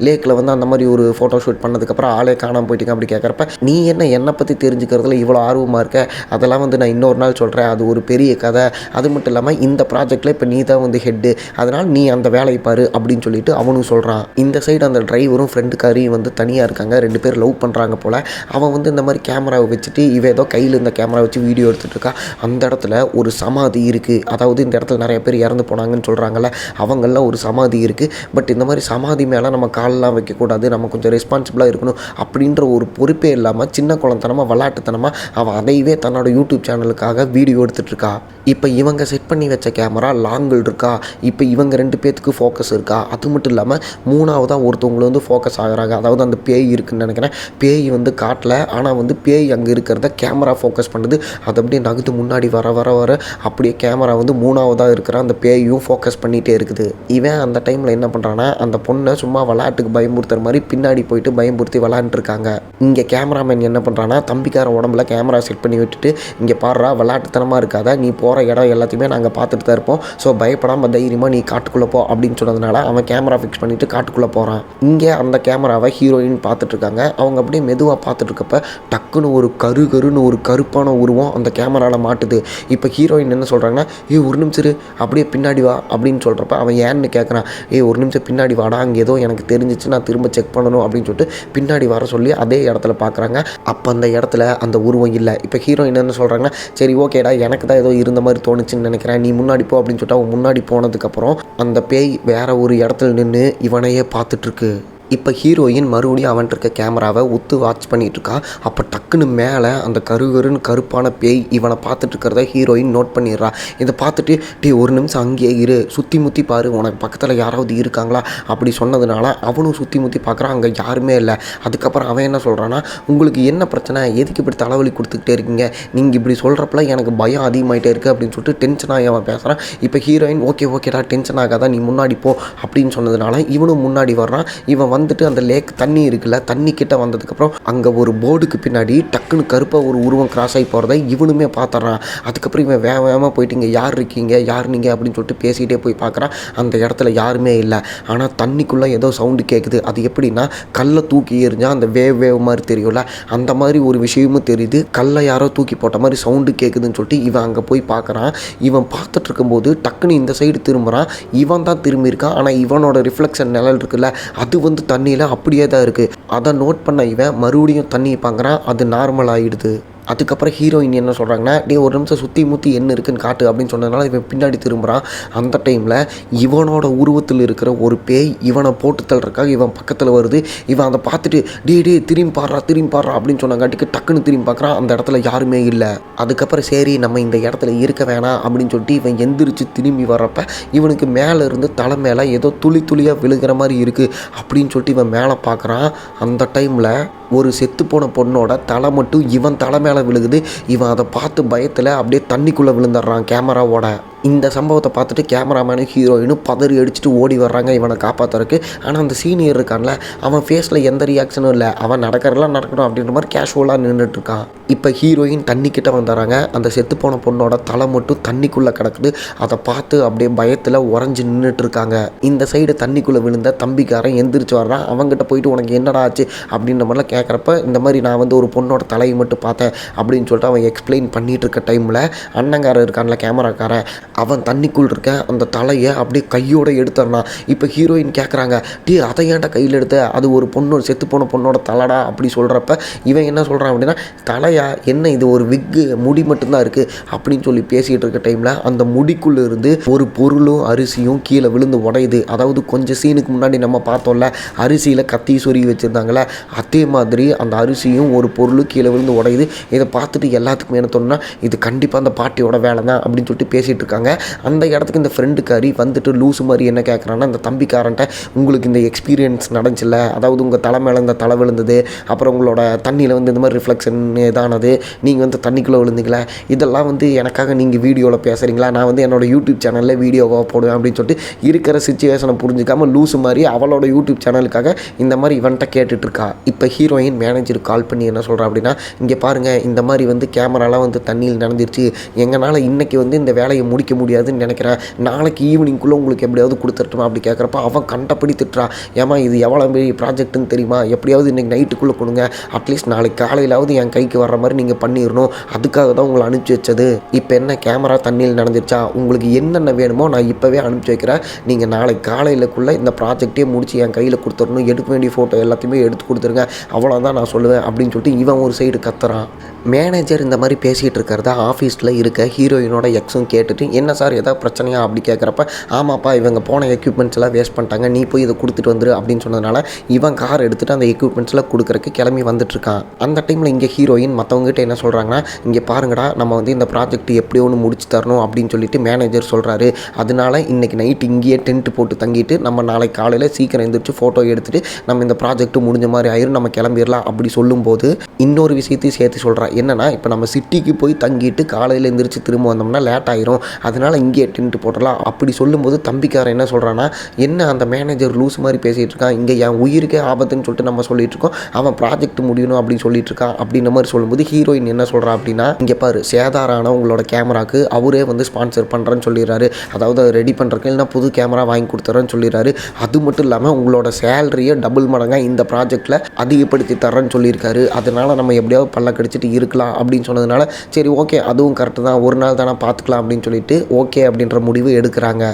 லேக்கில் வந்து அந்த மாதிரி ஒரு ஃபோட்டோ ஷூட் பண்ணதுக்கப்புறம் ஆளே காணாமல் போயிட்டீங்க அப்படி கேட்குறப்ப, நீ என்னை பற்றி தெரிஞ்சுக்கிறதுல இவ்வளோ ஆர்வமாக இருக்க, அதெல்லாம் வந்து நான் இன்னொரு நாள் சொல்கிறேன், அது ஒரு பெரிய கதை, அது மட்டும் இல்லாமல் இந்த ப்ராஜெக்டில் இப்போ நீ தான் வந்து ஹெட்டு, அதனால் நீ அந்த வேலையை பாரு அப்படின்னு சொல்லிட்டு அவனும் சொல்கிறான். இந்த சைடு அந்த டிரைவரும் ஃப்ரெண்டுக்காரியும் வந்து தனியாக இருக்காங்க, 2 பேர் லவ் பண்ணுறாங்க போல். அவன் வந்து இந்த மாதிரி கேமராவை வச்சுட்டு இவ ஏதோ கையில் இந்த கேமரா வச்சு வீடியோ எடுத்துகிட்டு இருக்கா. அந்த இடத்துல ஒரு சமாதி இருக்குது, அதாவது இந்த இடத்துல நிறைய பேர் இறந்து போனாங்கன்னு சொல்கிறாங்கல்ல, அவங்கெல்லாம் ஒரு சமாதி இருக்குது. பட் இந்த மாதிரி சமாதி மேலே நம்ம காலெலாம் வைக்கக்கூடாது, நம்ம கொஞ்சம் ரெஸ்பான்சிபிளாக இருக்கணும் அப்படின்ற ஒரு பொறுப்பே இல்லாமல் சின்ன குழந்தனமாக விளாட்டுத்தனமாக அவன் அதையவே தன்னோட யூடியூப் சேனலுக்காக வீடியோ எடுத்துகிட்ருக்கா. இப்போ இவங்க செட் பண்ணி வச்ச கேமரா லாங்கிள் இருக்கா, இப்போ இவங்க 2 பேத்துக்கு ஃபோக்கஸ் இருக்கா, அது மட்டும் இல்லாமல் 3ஆவதாக ஒருத்தவங்களை வந்து ஃபோக்கஸ் ஆகிறாங்க. அதாவது அந்த பேய் இருக்குதுன்னு நினைக்கிறேன், பேய் வந்து காட்டல, ஆனால் வந்து பேய் அங்கே இருக்கிறத கேமரா ஃபோக்கஸ் பண்ணுது. அது அப்படியே நகுத்து முன்னாடி வர வர வர அப்படியே கேமரா வந்து 3ஆவதாக இருக்கிற அந்த பேயும் ஃபோக்கஸ் பண்ணிகிட்டே இருக்குது. இவன் அந்த டைமில் என்ன பண்ணுறான்னா, அந்த பொண்ணை சும்மா விளையாட்டுக்கு பயமுறுத்துற மாதிரி பின்னாடி போயிட்டு பயமுறுத்தி விளாண்டுருக்காங்க. இங்கே கேமராமேன் என்ன பண்ணுறான்னா, தம்பிக்கார உடம்புல கேமரா செட் பண்ணி விட்டுட்டு, இங்கே பாடுறா விளையாட்டுத்தனமாக இருக்காத, நீ போகிற இடம் எல்லாத்தையுமே நாங்கள் பார்த்துட்டு தான் இருப்போம், ஸோ பயப்படாமல் தைரியமாக நீ காட்டுக்குள்ளே போ அப்படின்னு சொன்னதுனால அவன் கேமரா ஃபிக்ஸ் பண்ணிவிட்டு காட்டுக்குள்ளே போகிறான். இங்கே அந்த கேமராவை ஹீரோயின் பார்த்துட்ருக்காங்க. அவங்க அப்படியே மெதுவாக பார்த்துட்ருக்கப்ப டக்குன்னு ஒரு கருன்னு ஒரு கருப்பான உருவம் அந்த கேமராவில் மாட்டுது. இப்போ ஹீரோயின் என்ன சொல்கிறாங்கன்னா, ஒரு நிமிஷம் அப்படியே பின்னாடி வா அப்படின்னு சொல்கிறப்ப அவன் ஏன்னு கேட்குறான். ஒரு நிமிஷம் பின்னாடி வாடா, அங்கே ஏதோ எனக்கு தெரிஞ்சிச்சு, நான் திரும்ப செக் பண்ணணும் அப்படின்னு சொல்லிட்டு பின்னாடி வர சொல்லி அதே இடத்துல பார்க்குறாங்க. அப்போ அந்த இடத்துல அந்த உருவம் இல்லை. இப்போ ஹீரோயின் என்ன சொல்கிறாங்கன்னா, சரி ஓகேடா எனக்கு தான் ஏதோ இருந்த மாதிரி தோணுச்சுன்னு நினைக்கிறேன், நீ முன்னாடி போ அப்படின்னு சொல்லிட்டு அவன் முன்னாடி போனதுக்கப்புறம் அந்த பேய் வேற ஒரு இடத்துல நின்று இவனையே பார்த்துட்ருக்கு. இப்போ ஹீரோயின் மறுபடியும் அவன்கிட்ட இருக்க கேமராவை ஒத்து வாட்ச் பண்ணிகிட்ருக்கா. அப்போ டக்குன்னு மேலே அந்த கருகருன்னு கருப்பான பேய் இவனை பார்த்துட்டு இருக்கிறத ஹீரோயின் நோட் பண்ணிடுறா. இதை பார்த்துட்டு ஒரு நிமிஷம் அங்கேயே இரு, சுற்றி முற்றி பாரு, உனக்கு பக்கத்தில் யாராவது இருக்காங்களா அப்படி சொன்னதுனால அவனும் சுற்றி முற்றி பார்க்குறான், அங்கே யாருமே இல்லை. அதுக்கப்புறம் அவன் என்ன சொல்கிறான்னா, உங்களுக்கு என்ன பிரச்சனை, எதுக்கு இப்படி தலைவலி கொடுத்துக்கிட்டே இருக்கீங்க, நீங்கள் இப்படி சொல்கிறப்பல எனக்கு பயம் அதிகமாகிட்டே இருக்குது அப்படின்னு சொல்லிட்டு டென்ஷனாகி அவன் பேசுகிறான். இப்போ ஹீரோயின் ஓகேடா டென்ஷன் ஆகாதான், நீ முன்னாடி போ அப்படின்னு சொன்னதுனால இவனும் முன்னாடி வர்றான். இவன் வந்துட்டு அந்த லேக் தண்ணி இருக்குல்ல, தண்ணி கிட்ட வந்ததுக்கப்புறம் அங்கே ஒரு போர்டுக்கு பின்னாடி டக்குன்னு கருப்பாக ஒரு உருவம் கிராஸ் ஆகி போகிறத இவனுமே பார்த்துறான். அதுக்கப்புறம் இவன் வேகமாக போயிட்டு இங்கே யார் இருக்கீங்க, யார் நீங்கள் அப்படின்னு சொல்லிட்டு பேசிகிட்டே போய் பார்க்குறான். அந்த இடத்துல யாருமே இல்லை. ஆனால் தண்ணிக்குள்ளே ஏதோ சவுண்டு கேட்குது. அது எப்படின்னா கல்லை தூக்கி எறிஞ்சால் அந்த வேவ் மாதிரி தெரியும்ல, அந்த மாதிரி ஒரு விஷயமும் தெரியுது. கல்லை யாரோ தூக்கி போட்ட மாதிரி சவுண்டு கேட்குதுன்னு சொல்லிட்டு இவன் அங்கே போய் பார்க்குறான். இவன் பார்த்துட்டு இருக்கும்போது டக்குன்னு இந்த சைடு திரும்புகிறான். இவன் தான் திரும்பியிருக்கான். ஆனால் இவனோட ரிஃப்ளெக்ஷன் நிழல் இருக்குல்ல, அது வந்து தண்ணியில் அப்படியே தான் இருக்குது. அதை நோட் பண்ண இவன் மறுபடியும் தண்ணி பார்க்குறான். அது நார்மல் ஆகிடுது. அதுக்கப்புறம் ஹீரோயின் என்ன சொல்கிறாங்கன்னா, ஒரு நிமிஷம் சுற்றி முற்றி என்ன இருக்குன்னு காட்டு அப்படின்னு சொன்னதுனால இவன் பின்னாடி திரும்புகிறான். அந்த டைமில் இவனோட உருவத்தில் இருக்கிற ஒரு பேய் இவனை போட்டு தள்ளுறக்காக இவன் பக்கத்தில் வருது. இவன் அதை பார்த்துட்டு திரும்பி பாடுறா அப்படின்னு சொன்னாங்காட்டிக்கு டக்குன்னு திரும்பி பார்க்குறான். அந்த இடத்துல யாருமே இல்லை. அதுக்கப்புறம் சரி நம்ம இந்த இடத்துல இருக்க வேணாம் அப்படின்னு சொல்லிட்டு இவன் எந்திரிச்சு திரும்பி வர்றப்ப இவனுக்கு மேலே இருந்து தலை மேலே ஏதோ துளியாக விழுகிற மாதிரி இருக்குது அப்படின்னு சொல்லிட்டு இவன் மேலே பார்க்குறான். அந்த டைமில் ஒரு செத்துப்போன பொண்ணோட தலை மட்டும் இவன் தலை மேலே விழுகுது. இவன் அதை பார்த்து பயத்தில் அப்படியே தண்ணிக்குள்ளே விழுந்துடுறான் கேமராவோட. இந்த சம்பவத்தை பார்த்துட்டு கேமராமேனும் ஹீரோயினும் பதறி அடிச்சுட்டு ஓடி வர்றாங்க இவனை காப்பாற்றுறதுக்கு. ஆனால் அந்த சீனியர் இருக்கான்ல, அவன் ஃபேஸில் எந்த ரியாக்ஷனும் இல்லை. அவன் நடக்கிறதெல்லாம் நடக்கணும் அப்படின்ற மாதிரி கேஷுவலாக நின்றுட்டுருக்கான். இப்போ ஹீரோயின் தண்ணிக்கிட்ட வந்துடுறாங்க. அந்த செத்துப்போன பொண்ணோட தலை மட்டும் தண்ணிக்குள்ளே கிடக்குது. அதை பார்த்து அப்படியே பயத்தில் உறைஞ்சி நின்றுட்டுருக்காங்க. இந்த சைடு தண்ணிக்குள்ளே விழுந்த தம்பிக்காரன் எந்திரிச்சு வர்றான். அவங்ககிட்ட போயிட்டு உனக்கு என்னடா ஆச்சு அப்படின்ற மாதிரிலாம் கேட்குறப்ப இந்த மாதிரி நான் வந்து ஒரு பொண்ணோட தலையை மட்டும் பார்த்தேன் அப்படின்னு சொல்லிட்டு அவன் எக்ஸ்பிளைன் பண்ணிகிட்டு இருக்க டைமில் அண்ணங்காரன் இருக்கான்ல கேமராக்காரன், அவன் தண்ணிக்குள் இருக்க அந்த தலையை அப்படியே கையோடு எடுத்துறான். இப்போ ஹீரோயின் கேட்குறாங்க, அதை ஏன்டா கையில் எடுத்த, அது ஒரு பொண்ணு செத்து போன பொண்ணோட தலைடா அப்படி சொல்கிறப்ப இவன் என்ன சொல்கிறான் அப்படின்னா, தலையா என்ன இது ஒரு விக்கு முடி மட்டும்தான் இருக்குது அப்படின்னு சொல்லி பேசிகிட்டு இருக்க டைமில் அந்த முடிக்குள்ளே இருந்து ஒரு பொருளும் அரிசியும் கீழே விழுந்து உடையுது. அதாவது கொஞ்சம் சீனுக்கு முன்னாடி நம்ம பார்த்தோம்ல, அரிசியில் கத்தி சொருகி வச்சுருந்தாங்களே, அதே மாதிரி அந்த அரிசியும் ஒரு பொருளும் கீழே விழுந்து உடையுது. இதை பார்த்துட்டு எல்லாத்துக்குமே என்ன தோணுன்னா, இது கண்டிப்பாக அந்த பாட்டியோட வேலை தான் அப்படின்னு சொல்லிட்டு பேசிகிட்டு இருக்காங்க. அந்த இடத்துக்கு இந்த ஃப்ரெண்டுக்காரி வந்துட்டு லூஸு மாதிரி என்ன கேட்குறான்னா, அந்த தம்பிக்காரன்ட்ட உங்களுக்கு இந்த எக்ஸ்பீரியன்ஸ் நடந்துச்சுல்ல, அதாவது உங்கள் தலை மேலே இந்த தலை விழுந்தது, அப்புறம் உங்களோட தண்ணியில் வந்து இந்த மாதிரி ரிஃப்ளெக்ஷன் இதானது, நீங்கள் வந்து தண்ணிக்குள்ளே விழுந்தீங்களே, இதெல்லாம் வந்து எனக்காக நீங்கள் வீடியோவில் பேசுகிறீங்களா, நான் வந்து என்னோடய யூடியூப் சேனலில் வீடியோவாக போடுவேன் அப்படின்னு சொல்லிட்டு இருக்கிற சிச்சுவேஷனை புரிஞ்சிக்காமல் லூஸு மாதிரி அவளோட யூடியூப் சேனலுக்காக இந்த மாதிரி இவன்ட்ட கேட்டுட்ருக்கா. இப்போ ஹீரோயின் மேனேஜருக்கு கால் பண்ணி என்ன சொல்கிறா அப்படின்னா, இங்கே பாருங்கள் இந்த மாதிரி வந்து கேமராலாம் வந்து தண்ணியில் நடந்துருச்சு, எங்களால் இன்றைக்கி வந்து இந்த வேலையை முடிக்க முடியாதுன்னு நினைக்கிறேன், நாளைக்கு ஈவினிங்குள்ளே உங்களுக்கு எப்படியாவது கொடுத்துட்டுமா அப்படி கேட்குறப்ப அவன் கண்டபடி திட்டுறா. ஏமா இது எவ்வளோ பெரிய ப்ராஜெக்ட்டுன்னு தெரியுமா, எப்படியாவது இன்றைக்கி நைட்டுக்குள்ளே கொடுங்க, அட்லீஸ்ட் நாளைக்கு காலையிலாவது என் கைக்கு வர்ற மாதிரி நீங்கள் பண்ணிடணும், அதுக்காக தான் உங்களை அனுப்பிச்சி வச்சது. இப்போ என்ன கேமரா தண்ணியில் நடந்துருச்சா, உங்களுக்கு என்னென்ன வேணுமோ நான் இப்போவே அனுப்பிச்சி வைக்கிறேன், நீங்கள் நாளைக்கு காலையிலக்குள்ளே இந்த ப்ராஜெக்டே முடிச்சு என் கையில் கொடுத்துடணும், எடுக்க வேண்டிய ஃபோட்டோ எல்லாத்தையுமே எடுத்து கொடுத்துருங்க, அவ்வளோதான் நான் சொல்லுவேன் அப்படின்னு சொல்லிட்டு இவன் ஒரு சைடு கத்துறான். மேனேஜர் இந்த மாதிரி பேசிகிட்டு இருக்கிறத ஆஃபீஸில் இருக்க ஹீரோயினோட எக்ஸும் கேட்டுட்டு, என்ன சார் எதாவது பிரச்சனையா அப்படி கேட்குறப்ப, ஆமாப்பா இவங்க போன எக்யூப்மெண்ட்ஸ் எல்லாம் வேஸ்ட் பண்ணிட்டாங்க, நீ போய் இதை கொடுத்துட்டு வந்துரு அப்படின்னு சொன்னதுனால இவன் கார் எடுத்துகிட்டு அந்த எக்யூப்மெண்ட்ஸ்லாம் கொடுக்குறக்கு கிளம்பி வந்துட்டுருக்கான். அந்த டைமில் இங்கே ஹீரோயின் மற்றவங்ககிட்ட என்ன சொல்கிறாங்கன்னா, இங்கே பாருங்கடா நம்ம வந்து இந்த ப்ராஜெக்ட் எப்படியோ ஒன்று முடிச்சு தரணும் அப்படின்னு சொல்லிட்டு மேனேஜர் சொல்கிறாரு, அதனால இன்றைக்கி நைட் இங்கேயே டென்ட் போட்டு தங்கிட்டு நம்ம நாளைக்கு காலையில் சீக்கிரம் எழுந்திரிச்சு ஃபோட்டோ எடுத்துகிட்டு நம்ம இந்த ப்ராஜெக்ட்டு முடிஞ்ச மாதிரி ஆயிரும், நம்ம கிளம்பிடலாம் அப்படி சொல்லும்போது இன்னொரு விஷயத்தையும் சேர்த்து சொல்கிறான். என்னன்னா, இப்போ நம்ம சிட்டிக்கு போய் தங்கிட்டு காலையில் எழுந்திரிச்சு திரும்ப வந்தோம்னா லேட் ஆயிரும், அதனால இங்கேயே டென்ட் போட்டுடலாம் அப்படி சொல்லும்போது தம்பிக்காரன் என்ன சொல்கிறான்னா, என்ன அந்த மேனேஜர் லூஸ் மாதிரி பேசிகிட்டு இருக்கான், இங்கே என் உயிருக்கே ஆபத்துன்னு சொல்லிட்டு நம்ம சொல்லிட்டு இருக்கோம், அவன் ப்ராஜெக்ட் முடியணும் அப்படின்னு சொல்லிட்டு இருக்கான் அப்படின்ற மாதிரி சொல்லும்போது ஹீரோயின் என்ன சொல்கிறா அப்படின்னா, இங்கே பாரு சேதாரான உங்களோட கேமராக்கு அவரே வந்து ஸ்பான்சர் பண்ணுறேன்னு சொல்லிடுறாரு, அதாவது அதை ரெடி பண்ணுறக்கு இல்லைனா புது கேமரா வாங்கி கொடுத்துறேன்னு சொல்லிடுறாரு, அது மட்டும் இல்லாமல் உங்களோட சேலரியை டபுள் மடங்காக இந்த ப்ராஜெக்டில் அதிகப்படுத்தி தரேன்னு சொல்லியிருக்காரு, அதனால் நம்ம எப்படியாவது பல்ல கடிச்சிட்டு இருக்கலாம் அப்படின்னு சொன்னதுனால சரி ஓகே அதுவும் கரெக்டு தான், ஒரு நாள் தானே பார்த்துக்கலாம் அப்படின்னு சொல்லிட்டு ஓகே அப்படின்ற முடிவு எடுக்கிறாங்க.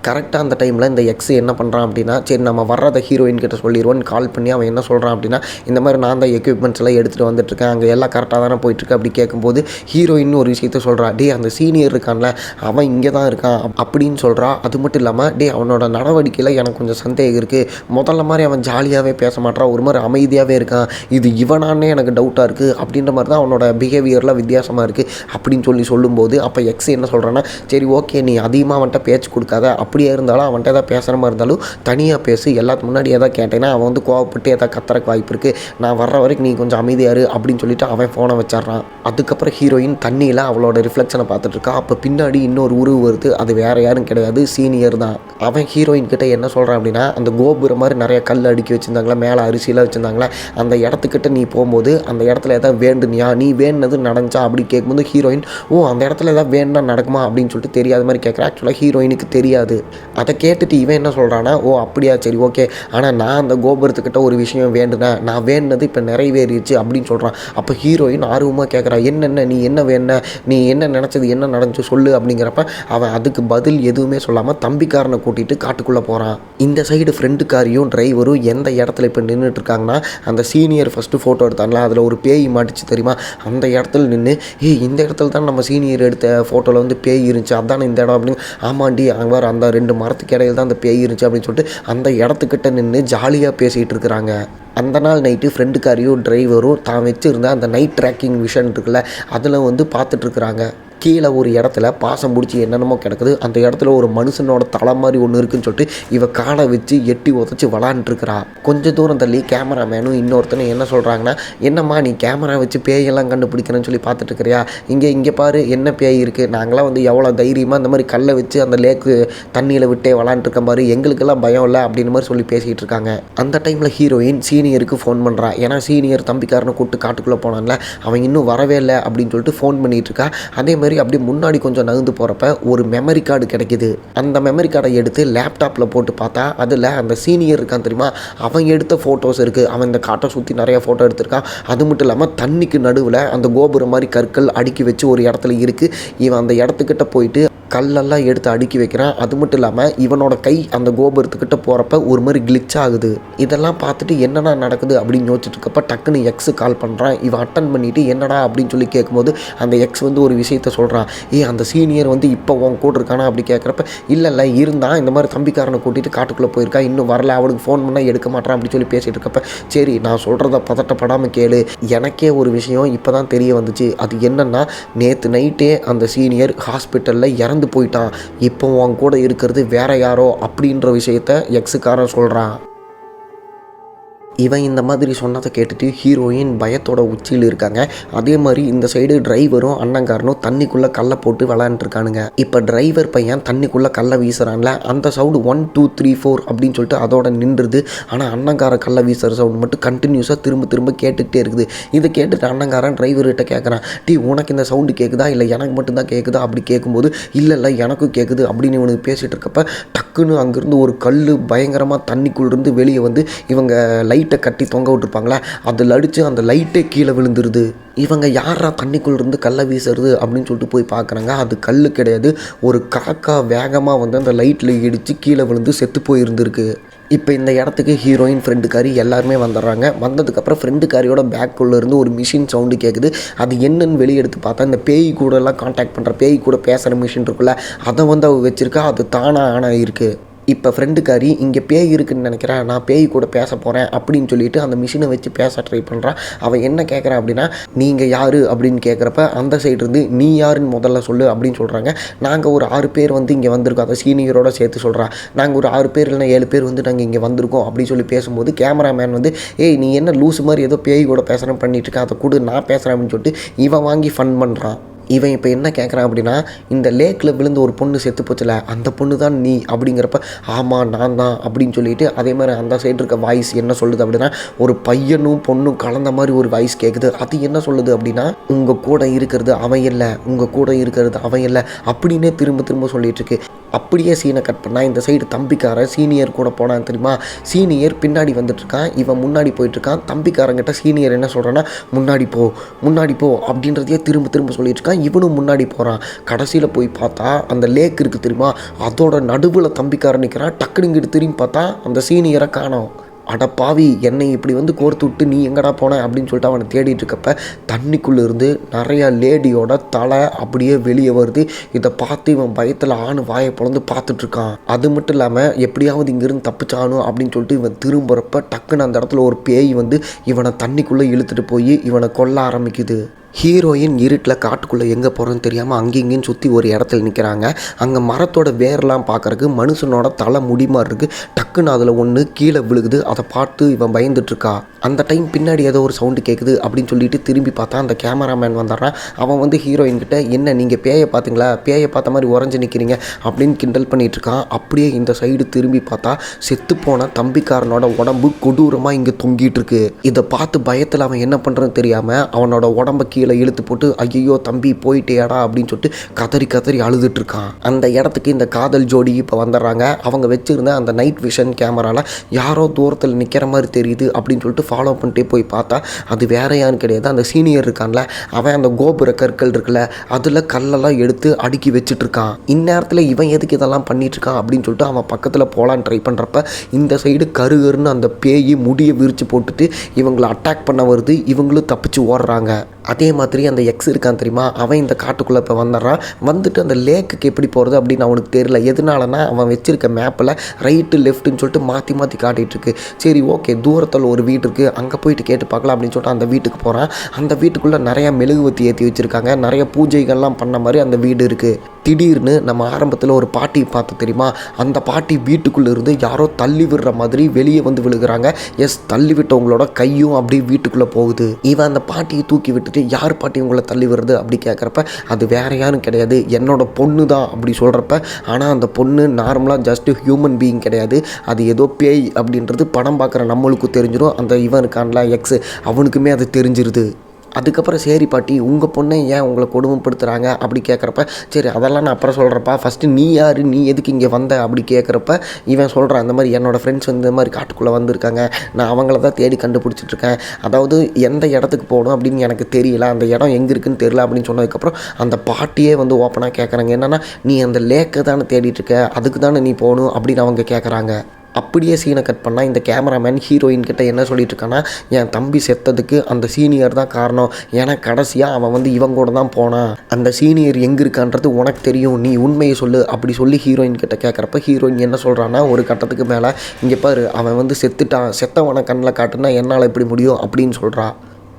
கரெக்டாக அந்த டைமில் இந்த எக்ஸ் என்ன பண்ணுறான் அப்படின்னா, சரி நம்ம வர்றதை ஹீரோயின் கிட்ட சொல்லிடுவோன்னு கால் பண்ணி அவன் என்ன சொல்கிறான் அப்படின்னா, இந்த மாதிரி நான் தான் எக்யூப்மெண்ட்ஸ் எல்லாம் எடுத்துகிட்டு வந்துட்டுருக்கேன், அங்கே எல்லாம் கரெக்டாக தானே போயிட்டுருக்கு அப்படி கேட்கும்போது ஹீரோயின் ஒரு விஷயத்த சொல்கிறா, டே அந்த சீனியர் இருக்கான்ல அவன் இங்கே தான் இருக்கான் அப்படின்னு சொல்கிறா. அது மட்டும் இல்லாமல் டே அவனோட நடவடிக்கையில் எனக்கு கொஞ்சம் சந்தேகம் இருக்குது, முதல்ல மாதிரி அவன் ஜாலியாகவே பேச மாட்டான், ஒரு மாதிரி அமைதியாகவே இருக்கான், இது இவனானே எனக்கு டவுட்டாக இருக்குது அப்படின்ற மாதிரி தான் அவனோட பிஹேவியர்லாம் வித்தியாசமாக இருக்குது அப்படின்னு சொல்லும்போது அப்போ எக்ஸ் என்ன சொல்கிறான்னா, சரி ஓகே நீ அதிகமாக அவன்கிட்ட பேச்சு கொடுக்காத, அப்படியே இருந்தாலும் அவன்கிட்ட ஏதாவது பேசுகிற மாதிரி இருந்தாலும் தனியாக பேசு, எல்லாத்துக்கு முன்னாடி எதாவது கேட்டேன்னா அவன் வந்து கோவப்பட்டு எதாவது கத்துறக்கு வாய்ப்பு இருக்குது, நான் வர்ற வரைக்கும் நீ கொஞ்சம் அமைதியாரு அப்படின்னு சொல்லிட்டு அவன் ஃபோனை வச்சிட்றான். அதுக்கப்புறம் ஹீரோயின் தண்ணியில் அவளோட ரிஃப்ளெக்ஷனை பார்த்துட்ருக்கா. அப்போ பின்னாடி இன்னொரு உருவு வருது, அது வேறு யாரும் கிடையாது, சீனியர் தான். அவன் ஹீரோயின் கிட்ட என்ன சொல்கிறான் அப்படின்னா, அந்த கோபுரம் மாதிரி நிறைய கல் அடுக்கி வச்சுருந்தாங்களா, மேலே அரிசியெலாம் வச்சுருந்தாங்களா, அந்த இடத்துக்கிட்ட நீ போகும்போது அந்த இடத்துல எதாவது வேண்டுனியா, நீ வேணுனது நடந்துச்சா அப்படி கேட்கும்போது ஹீரோயின் அந்த இடத்துல எதாவது வேணுனா நடக்குமா அப்படின்னு சொல்லிட்டு தெரியாத மாதிரி கேட்குறேன். ஆக்சுவலாக ஹீரோயினுக்கு தெரியாது. அதை கேட்டுட்டு இவன் என்ன சொல்கிறான்னா, அப்படியா சரி ஓகே, ஆனால் நான் அந்த கோபுரத்துக்கிட்ட ஒரு விஷயம் வேண்டுனேன், நான் வேணுனது இப்போ நிறைவேறிடுச்சு அப்படின்னு சொல்கிறான். அப்போ ஹீரோயின் ஆர்வமாக கேட்குறா, என்னென்ன நீ என்ன வேணுன, நீ என்ன நினச்சது, என்ன நடந்துச்சு சொல்லு அப்படிங்கிறப்ப அவன் அதுக்கு பதில் எதுவுமே சொல்லாமல் தம்பிக்காரனை கூட்டிகிட்டு காட்டுக்குள்ளே போகிறான். இந்த சைடு ஃப்ரெண்டுக்காரியும் டிரைவரும் எந்த இடத்துல இப்போ நின்றுட்டு இருக்காங்கன்னா, அந்த சீனியர் ஃபஸ்ட்டு ஃபோட்டோ எடுத்தாங்களா அதில் ஒரு பேய் மாட்டிச்சு தெரியுமா, அந்த இடத்துல நின்று இந்த இடத்துல தான் நம்ம சீனியர் எடுத்த ஃபோட்டோவில் வந்து பேய் இருந்துச்சு, அதான இந்த இடம் அப்படின்னு, ஆமாண்டி அங்கே வர அந்த 2 மரத்துக்கு இடையில தான் அந்த பேய் இருந்துச்சு அப்படின்னு சொல்லிட்டு அந்த இடத்துக்கிட்ட நின்று ஜாலியாக பேசிகிட்டு இருக்கிறாங்க. அந்த நாள் நைட்டு ஃப்ரெண்டுக்காரியும் டிரைவரும் தான் வச்சுருந்த அந்த நைட் ட்ராக்கிங் விஷன் இருக்குல்ல அதில் வந்து பார்த்துட்ருக்குறாங்க. கீழே ஒரு இடத்துல பாசம் பிடிச்சி என்னென்னமோ கிடக்குது, அந்த இடத்துல ஒரு மனுஷனோட தலை மாதிரி ஒன்று இருக்குன்னு சொல்லிட்டு இவ காலை வச்சு எட்டி உதச்சி விளாண்டுருக்கிறா. கொஞ்சம் தூரம் தள்ளி கேமராமேனும் இன்னொருத்தனை என்ன சொல்கிறாங்கன்னா, என்னம்மா நீ கேமரா வச்சு பேயெல்லாம் கண்டுபிடிக்கிறேன்னு சொல்லி பார்த்துட்டு இருக்கிறியா, இங்கே பாரு என்ன பேய் இருக்குது, நாங்களாம் வந்து எவ்வளோ தைரியமாக இந்த மாதிரி கல்லை வச்சு அந்த லேக்கு தண்ணியில் விட்டே விளாண்டுருக்க மாதிரி, எங்களுக்கெல்லாம் பயம் இல்லை அப்படின்னு மாதிரி சொல்லி பேசிகிட்டு இருக்காங்க. அந்த டைமில் ஹீரோயின் சீனியருக்கு ஃபோன் பண்ணுறா. ஏன்னா சீனியர் தம்பிக்காரனை கூப்பிட்டு காட்டுக்குள்ளே போனான்ல அவன் இன்னும் வரவே இல்லை அப்படின்னு சொல்லிட்டு ஃபோன் பண்ணிகிட்டு இருக்கா. அதே மாதிரி அப்படியே முன்னாடி கொஞ்சம் நகர்ந்து போகிறப்ப ஒரு மெமரி கார்டு கிடைக்கிது. அந்த மெமரி கார்டை எடுத்து லேப்டாப்பில் போட்டு பார்த்தா அதில் அந்த சீனியர் இருக்கான் தெரியுமா, அவன் எடுத்த ஃபோட்டோஸ் இருக்குது. அவன் இந்த காட்டை சுற்றி நிறைய ஃபோட்டோ எடுத்திருக்கான். அது மட்டும் இல்லாமல் தண்ணிக்கு நடுவில் அந்த கோபுரம் மாதிரி கற்கள் அடுக்கி வச்சு ஒரு இடத்துல இருக்குது. இவன் அந்த இடத்துக்கிட்ட போயிட்டு கல்லெல்லாம் எடுத்து அடுக்கி வைக்கிறான். அது மட்டும் இல்லாமல் இவனோட கை அந்த கோபுரத்துக்கிட்ட போகிறப்ப ஒரு மாதிரி கிளிச் ஆகுது. இதெல்லாம் பார்த்துட்டு என்னடா நடக்குது அப்படின்னு யோசிச்சுட்டு இருக்கப்ப டக்குன்னு எக்ஸு கால் பண்ணுறான். இவன் அட்டன் பண்ணிவிட்டு என்னடா அப்படின்னு சொல்லி கேட்கும்போது அந்த எக்ஸ் வந்து ஒரு விஷயத்த சொல்கிறான். அந்த சீனியர் வந்து இப்போ உன் கூட இருக்கானா அப்படி கேட்குறப்ப இல்லை இருந்தான், இந்த மாதிரி தம்பிக்காரனை கூட்டிகிட்டு காட்டுக்குள்ளே போயிருக்கா, இன்னும் வரல, அவனுக்கு ஃபோன் பண்ணால் எடுக்க மாட்டான் அப்படி சொல்லி பேசிகிட்டு இருக்கப்ப சரி நான் சொல்கிறத பதட்டப்படாமல் கேளு, எனக்கே ஒரு விஷயம் இப்போ தான் தெரிய வந்துச்சு. அது என்னென்னா நேற்று நைட்டே அந்த சீனியர் ஹாஸ்பிட்டலில் இறந்து போயிட்டான், இப்போ உன் கூட இருக்கிறது வேற யாரோ அப்படின்ற விஷயத்த எக்ஸுக்காரன் சொல்கிறான். இவன் இந்த மாதிரி சொன்னதை கேட்டுட்டு ஹீரோயின் பயத்தோட உச்சியில் இருக்காங்க. அதே மாதிரி இந்த சைடு டிரைவரும் அண்ணங்காரனும் தண்ணிக்குள்ளே கல்லை போட்டு விளாண்டுருக்கானுங்க. இப்போ டிரைவர் பையன் தண்ணிக்குள்ளே கல்லை வீசுறான்ல அந்த சவுண்டு 1 2 3 4 அப்படின்னு சொல்லிட்டு அதோட நின்றுது. ஆனால் அண்ணங்கார கல்லை வீசுகிற சவுண்டு மட்டும் கண்டினியூஸாக திரும்ப கேட்டுக்கிட்டே இருக்குது. இதை கேட்டுட்டு அண்ணங்காரன் டிரைவர்கிட்ட கேட்குறான், உனக்கு இந்த சவுண்டு கேட்குதா இல்லை எனக்கு மட்டும்தான் கேட்குதா அப்படி கேட்கும்போது இல்லை எனக்கும் கேட்குது அப்படின்னு இவனுக்கு பேசிகிட்டு இருக்கப்ப டக்குன்னு அங்கேருந்து ஒரு கல் பயங்கரமாக தண்ணிக்குள்ளேருந்து வெளியே வந்து இவங்க லைட்டை கட்டி தொங்க விட்டுருப்பாங்களே அதில் அடித்து அந்த லைட்டே கீழே விழுந்துருது. இவங்க யாரா தண்ணிக்குள்ளேருந்து கல்லை வீசுறது அப்படின்னு சொல்லிட்டு போய் பார்க்குறாங்க. அது கல் கிடையாது, ஒரு காக்கா வேகமாக வந்து அந்த லைட்டில் இடித்து கீழே விழுந்து செத்து போயிருந்துருக்கு. இப்போ இந்த இடத்துக்கு ஹீரோயின் ஃப்ரெண்டுக்காரி எல்லாருமே வந்துடுறாங்க. வந்ததுக்கப்புறம் ஃப்ரெண்டுக்காரியோட பேக்குள்ளேருந்து ஒரு மிஷின் சவுண்டு கேட்குது. அது என்னன்னு வெளியே எடுத்து பார்த்தா இந்த பேய் கூடலாம் கான்டாக்ட் பண்ணுற பேய் கூட பேசுகிற மிஷின் இருக்குல்ல அதை வந்து அவள் வச்சுருக்கா. அது தானாக ஆனாக இருக்குது. இப்போ ஃப்ரெண்டுக்காரி இங்கே பேய் இருக்குதுன்னு நினைக்கிறேன், நான் பேய் கூட பேச போகிறேன் அப்படின்னு சொல்லிட்டு அந்த மிஷினை வச்சு பேச ட்ரை பண்ணுறான். அவன் என்ன கேட்குறான் அப்படின்னா, நீங்கள் யார் அப்படின்னு கேட்குறப்ப அந்த சைடு இருந்து நீ யாருன்னு முதல்ல சொல்லு அப்படின்னு சொல்கிறாங்க. நாங்கள் ஒரு 6 பேர் வந்து இங்கே வந்திருக்கோம், அதை சீனியரோட சேர்த்து சொல்கிறான். நாங்கள் ஒரு 6 பேர் இல்லைனா 7 பேர் வந்து நாங்கள் இங்கே வந்திருக்கோம் அப்படின்னு சொல்லி பேசும்போது கேமராமேன் வந்து நீ என்ன லூஸ் மாதிரி ஏதோ பேய் கூட பேசுகிறேன் பண்ணிட்டு இருக்க, அதை கூட நான் பேசுகிறேன் அப்படின்னு சொல்லிட்டு இவன் வாங்கி ஃபன் பண்ணுறான். இவன் இப்போ என்ன கேட்குறான் அப்படின்னா, இந்த லேக்கில் விழுந்து ஒரு பொண்ணு செத்து போச்சுல அந்த பொண்ணு தான் நீ அப்படிங்கிறப்ப ஆமாம் நான் தான் அப்படின்னு சொல்லிட்டு அதே மாதிரி அந்த சைடு இருக்க வாய்ஸ் என்ன சொல்லுது அப்படின்னா, ஒரு பையனும் பொண்ணும் கலந்த மாதிரி ஒரு வாய்ஸ் கேட்குது. அது என்ன சொல்லுது அப்படின்னா, உங்கள் கூட இருக்கிறது அவன் இல்லை, உங்கள் கூட இருக்கிறது அவன் இல்லை அப்படின்னே திரும்ப சொல்லிட்டு இருக்கு. அப்படியே சீனை கட் பண்ணால் இந்த சைடு தம்பிக்காரன் சீனியர் கூட போனான் தெரியுமா. சீனியர் பின்னாடி வந்துட்டுருக்கான், இவன் முன்னாடி போயிட்டுருக்கான். தம்பிக்காரங்கிட்ட சீனியர் என்ன சொல்கிறான்னா, முன்னாடி போ அப்படின்றதையே திரும்ப சொல்லிட்டு இருக்கான். இவனும் முன்னாடி போகிறான். கடைசியில் போய் பார்த்தா அந்த லேக் இருக்குது தெரியுமா, அதோட நடுவில் தம்பிக்காரன் நிற்கிறான். டக்குனு இங்கிட்டு திரும்பி பார்த்தா அந்த சீனியரை காணோம். அட பாவி, என்னை இப்படி வந்து கோர்த்து விட்டு நீ எங்கடா போன அப்படின்னு சொல்லிட்டு அவனை தேடிட்டு இருக்கப்ப தண்ணிக்குள்ளே இருந்து நிறையா லேடியோட தலை அப்படியே வெளியே வருது. இதை பார்த்து இவன் பயத்தில் ஆணு வாயை பிளந்து பார்த்துட்ருக்கான். அது மட்டும் இல்லாமல் எப்படியாவது இங்கேருந்து தப்பிச்சானும் அப்படின்னு சொல்லிட்டு இவன் திரும்புறப்ப டக்குன்னு அந்த இடத்துல ஒரு பேய் வந்து இவனை தண்ணிக்குள்ளே இழுத்துட்டு போய் இவனை கொல்ல ஆரம்பிக்குது. ஹீரோயின் இருட்டில் காட்டுக்குள்ளே எங்கே போகிறோன்னு தெரியாமல் அங்கேயும் இங்கேயும் சுற்றி ஒரு இடத்துல நிற்கிறாங்க. அங்கே மரத்தோட வேர்லாம் பார்க்குறக்கு மனுஷனோட தலை முடி மாதிரி இருக்குது. டக்குன்னு அதில் ஒன்று கீழே விழுகுது. அதை பார்த்து இவன் பயந்துட்டுருக்கா. அந்த டைம் பின்னாடி ஏதோ ஒரு சவுண்டு கேட்குது அப்படின்னு சொல்லிட்டு திரும்பி பார்த்தா அந்த கேமராமேன் வந்துடுறான். அவன் வந்து ஹீரோயின்கிட்ட என்ன நீங்கள் பேயை பார்த்தீங்களா, பேயை பார்த்த மாதிரி உறைஞ்சி நிற்கிறீங்க அப்படின்னு கிண்டல் பண்ணிகிட்ருக்கான். அப்படியே இந்த சைடு திரும்பி பார்த்தா செத்துப்போன தம்பிக்காரனோட உடம்பு கொடூரமாக இங்கே தொங்கிட்டு இருக்கு. இதை பார்த்து பயத்தில் அவன் என்ன பண்ணுறதுன்னு தெரியாமல் அவனோட உடம்பை கீழே இழுத்து போட்டு ஐயோ தம்பி போயிட்டேடா அப்படின்னு சொல்லிட்டு கதறி கதறி அழுதுட்டு இருக்கான். அந்த இடத்துக்கு இந்த காதல் ஜோடி இப்போ வந்துடுறாங்க. அவங்க வச்சிருந்த அந்த நைட் விஷன் கேமராவில் யாரோ தூரத்தில் நிற்கிற மாதிரி தெரியுது அப்படின்னு சொல்லிட்டு ஃபாலோ பண்ணிட்டே போய் பார்த்தா அது வேற யாரும் கிடையாது, அந்த சீனியர் இருக்கான்ல அவன் அந்த கோபுர கற்கள் இருக்குல்ல அதில் கல்லெல்லாம் எடுத்து அடுக்கி வச்சுட்டு இருக்கான். இந்நேரத்தில் இவன் எதுக்கு இதெல்லாம் பண்ணிட்டு இருக்கான் அப்படின்னு சொல்லிட்டு அவன் பக்கத்தில் போகலான்னு ட்ரை பண்ணுறப்ப இந்த சைடு கருகருன்னு அந்த பேய் முடியை விரித்து போட்டுட்டு இவங்களை அட்டாக் பண்ண வருது. இவங்களும் தப்பிச்சு ஓடுறாங்க. அதே மாதிரி அந்த எக்ஸ் இருக்கான் தெரியுமா, அவன் இந்த காட்டுக்குள்ளே இப்போ வந்துடுறான். வந்துட்டு அந்த லேக்குக்கு எப்படி போகிறது அப்படின்னு அவனுக்கு தெரியல. எதனாலனா அவன் வச்சிருக்க மேப்பில் ரைட்டு லெஃப்ட்டுன்னு சொல்லிட்டு மாற்றி மாற்றி காட்டிகிட்ருக்கு. சரி ஓகே, தூரத்தில் ஒரு வீடு இருக்குது, அங்கே போயிட்டு கேட்டு பார்க்கலாம் அப்படின்னு சொல்லிட்டு அந்த வீட்டுக்கு போகிறான். அந்த வீட்டுக்குள்ளே நிறையா மெழுகுவத்தி ஏற்றி வச்சுருக்காங்க. நிறைய பூஜைகள்லாம் பண்ண மாதிரி அந்த வீடு இருக்குது. திடீர்னு நம்ம ஆரம்பத்தில் ஒரு பாட்டி பார்த்து தெரியுமா, அந்த பாட்டி வீட்டுக்குள்ளே இருந்து யாரோ தள்ளி விடுற மாதிரி வெளியே வந்து விழுகிறாங்க. எஸ், தள்ளி விட்டவங்களோட கையும் அப்படியே வீட்டுக்குள்ளே போகுது. இவன் அந்த பாட்டியை தூக்கி விட்டுட்டு யார் பாட்டி உங்களை தள்ளி வருது அப்படி கேட்குறப்ப அது வேற யாரும் கிடையாது, என்னோட பொண்ணு தான் அப்படி சொல்கிறப்ப, ஆனால் அந்த பொண்ணு நார்மலாக ஜஸ்ட் ஹியூமன் பீயிங் கிடையாது, அது ஏதோ பேய் அப்படின்றது படம் பார்க்குற நம்மளுக்கும் தெரிஞ்சிடும். அந்த இவன் இருக்கான்ல எக்ஸ், அவனுக்குமே அது தெரிஞ்சிருது. அதுக்கப்புறம் சரி பாட்டி, உங்கள் பொண்ணை ஏன் உங்களை கொடுமைப்படுத்துகிறாங்க அப்படி கேட்குறப்ப, சரி அதெல்லாம் நான் அப்புறம் சொல்கிறப்பா, ஃபஸ்ட்டு நீ யார், நீ எதுக்கு இங்கே வந்த அப்படி கேட்குறப்ப இவன் சொல்கிறான், இந்த மாதிரி என்னோடய ஃப்ரெண்ட்ஸ் வந்து இந்த மாதிரி காட்டுக்குள்ளே வந்திருக்காங்க, நான் அவங்கள தான் தேடி கண்டுபிடிச்சிட்ருக்கேன். அதாவது எந்த இடத்துக்கு போகணும் அப்படின்னு எனக்கு தெரியல, அந்த இடம் எங்கே இருக்குன்னு தெரியல அப்படின்னு சொன்னதுக்கப்புறம் அந்த பாட்டியே வந்து ஓப்பனாக கேட்குறாங்க, என்னென்னா நீ அந்த லேக்கை தானே தேடிட்டுருக்க, அதுக்கு தானே நீ போகணும் அப்படின்னு அவங்க கேட்குறாங்க. அப்படியே சீனை கட் பண்ணால் இந்த கேமராமேன் ஹீரோயின் கிட்ட என்ன சொல்லிட்டு இருக்கான்னா, என் தம்பி செத்ததுக்கு அந்த சீனியர் தான் காரணம், ஏன்னா கடைசியாக அவன் வந்து இவன் கூட தான் போனான், அந்த சீனியர் எங்கே இருக்கான்றது உனக்கு தெரியும், நீ உண்மையை சொல்லு அப்படி சொல்லி ஹீரோயின் கிட்ட கேட்குறப்ப ஹீரோயின் என்ன சொல்கிறான்னா, ஒரு கட்டத்துக்கு மேலே இங்கே பாரு, அவன் வந்து செத்துட்டான், செத்தவனை கண்ணில் காட்டுனா என்னால் எப்படி முடியும் அப்படின்னு சொல்கிறா.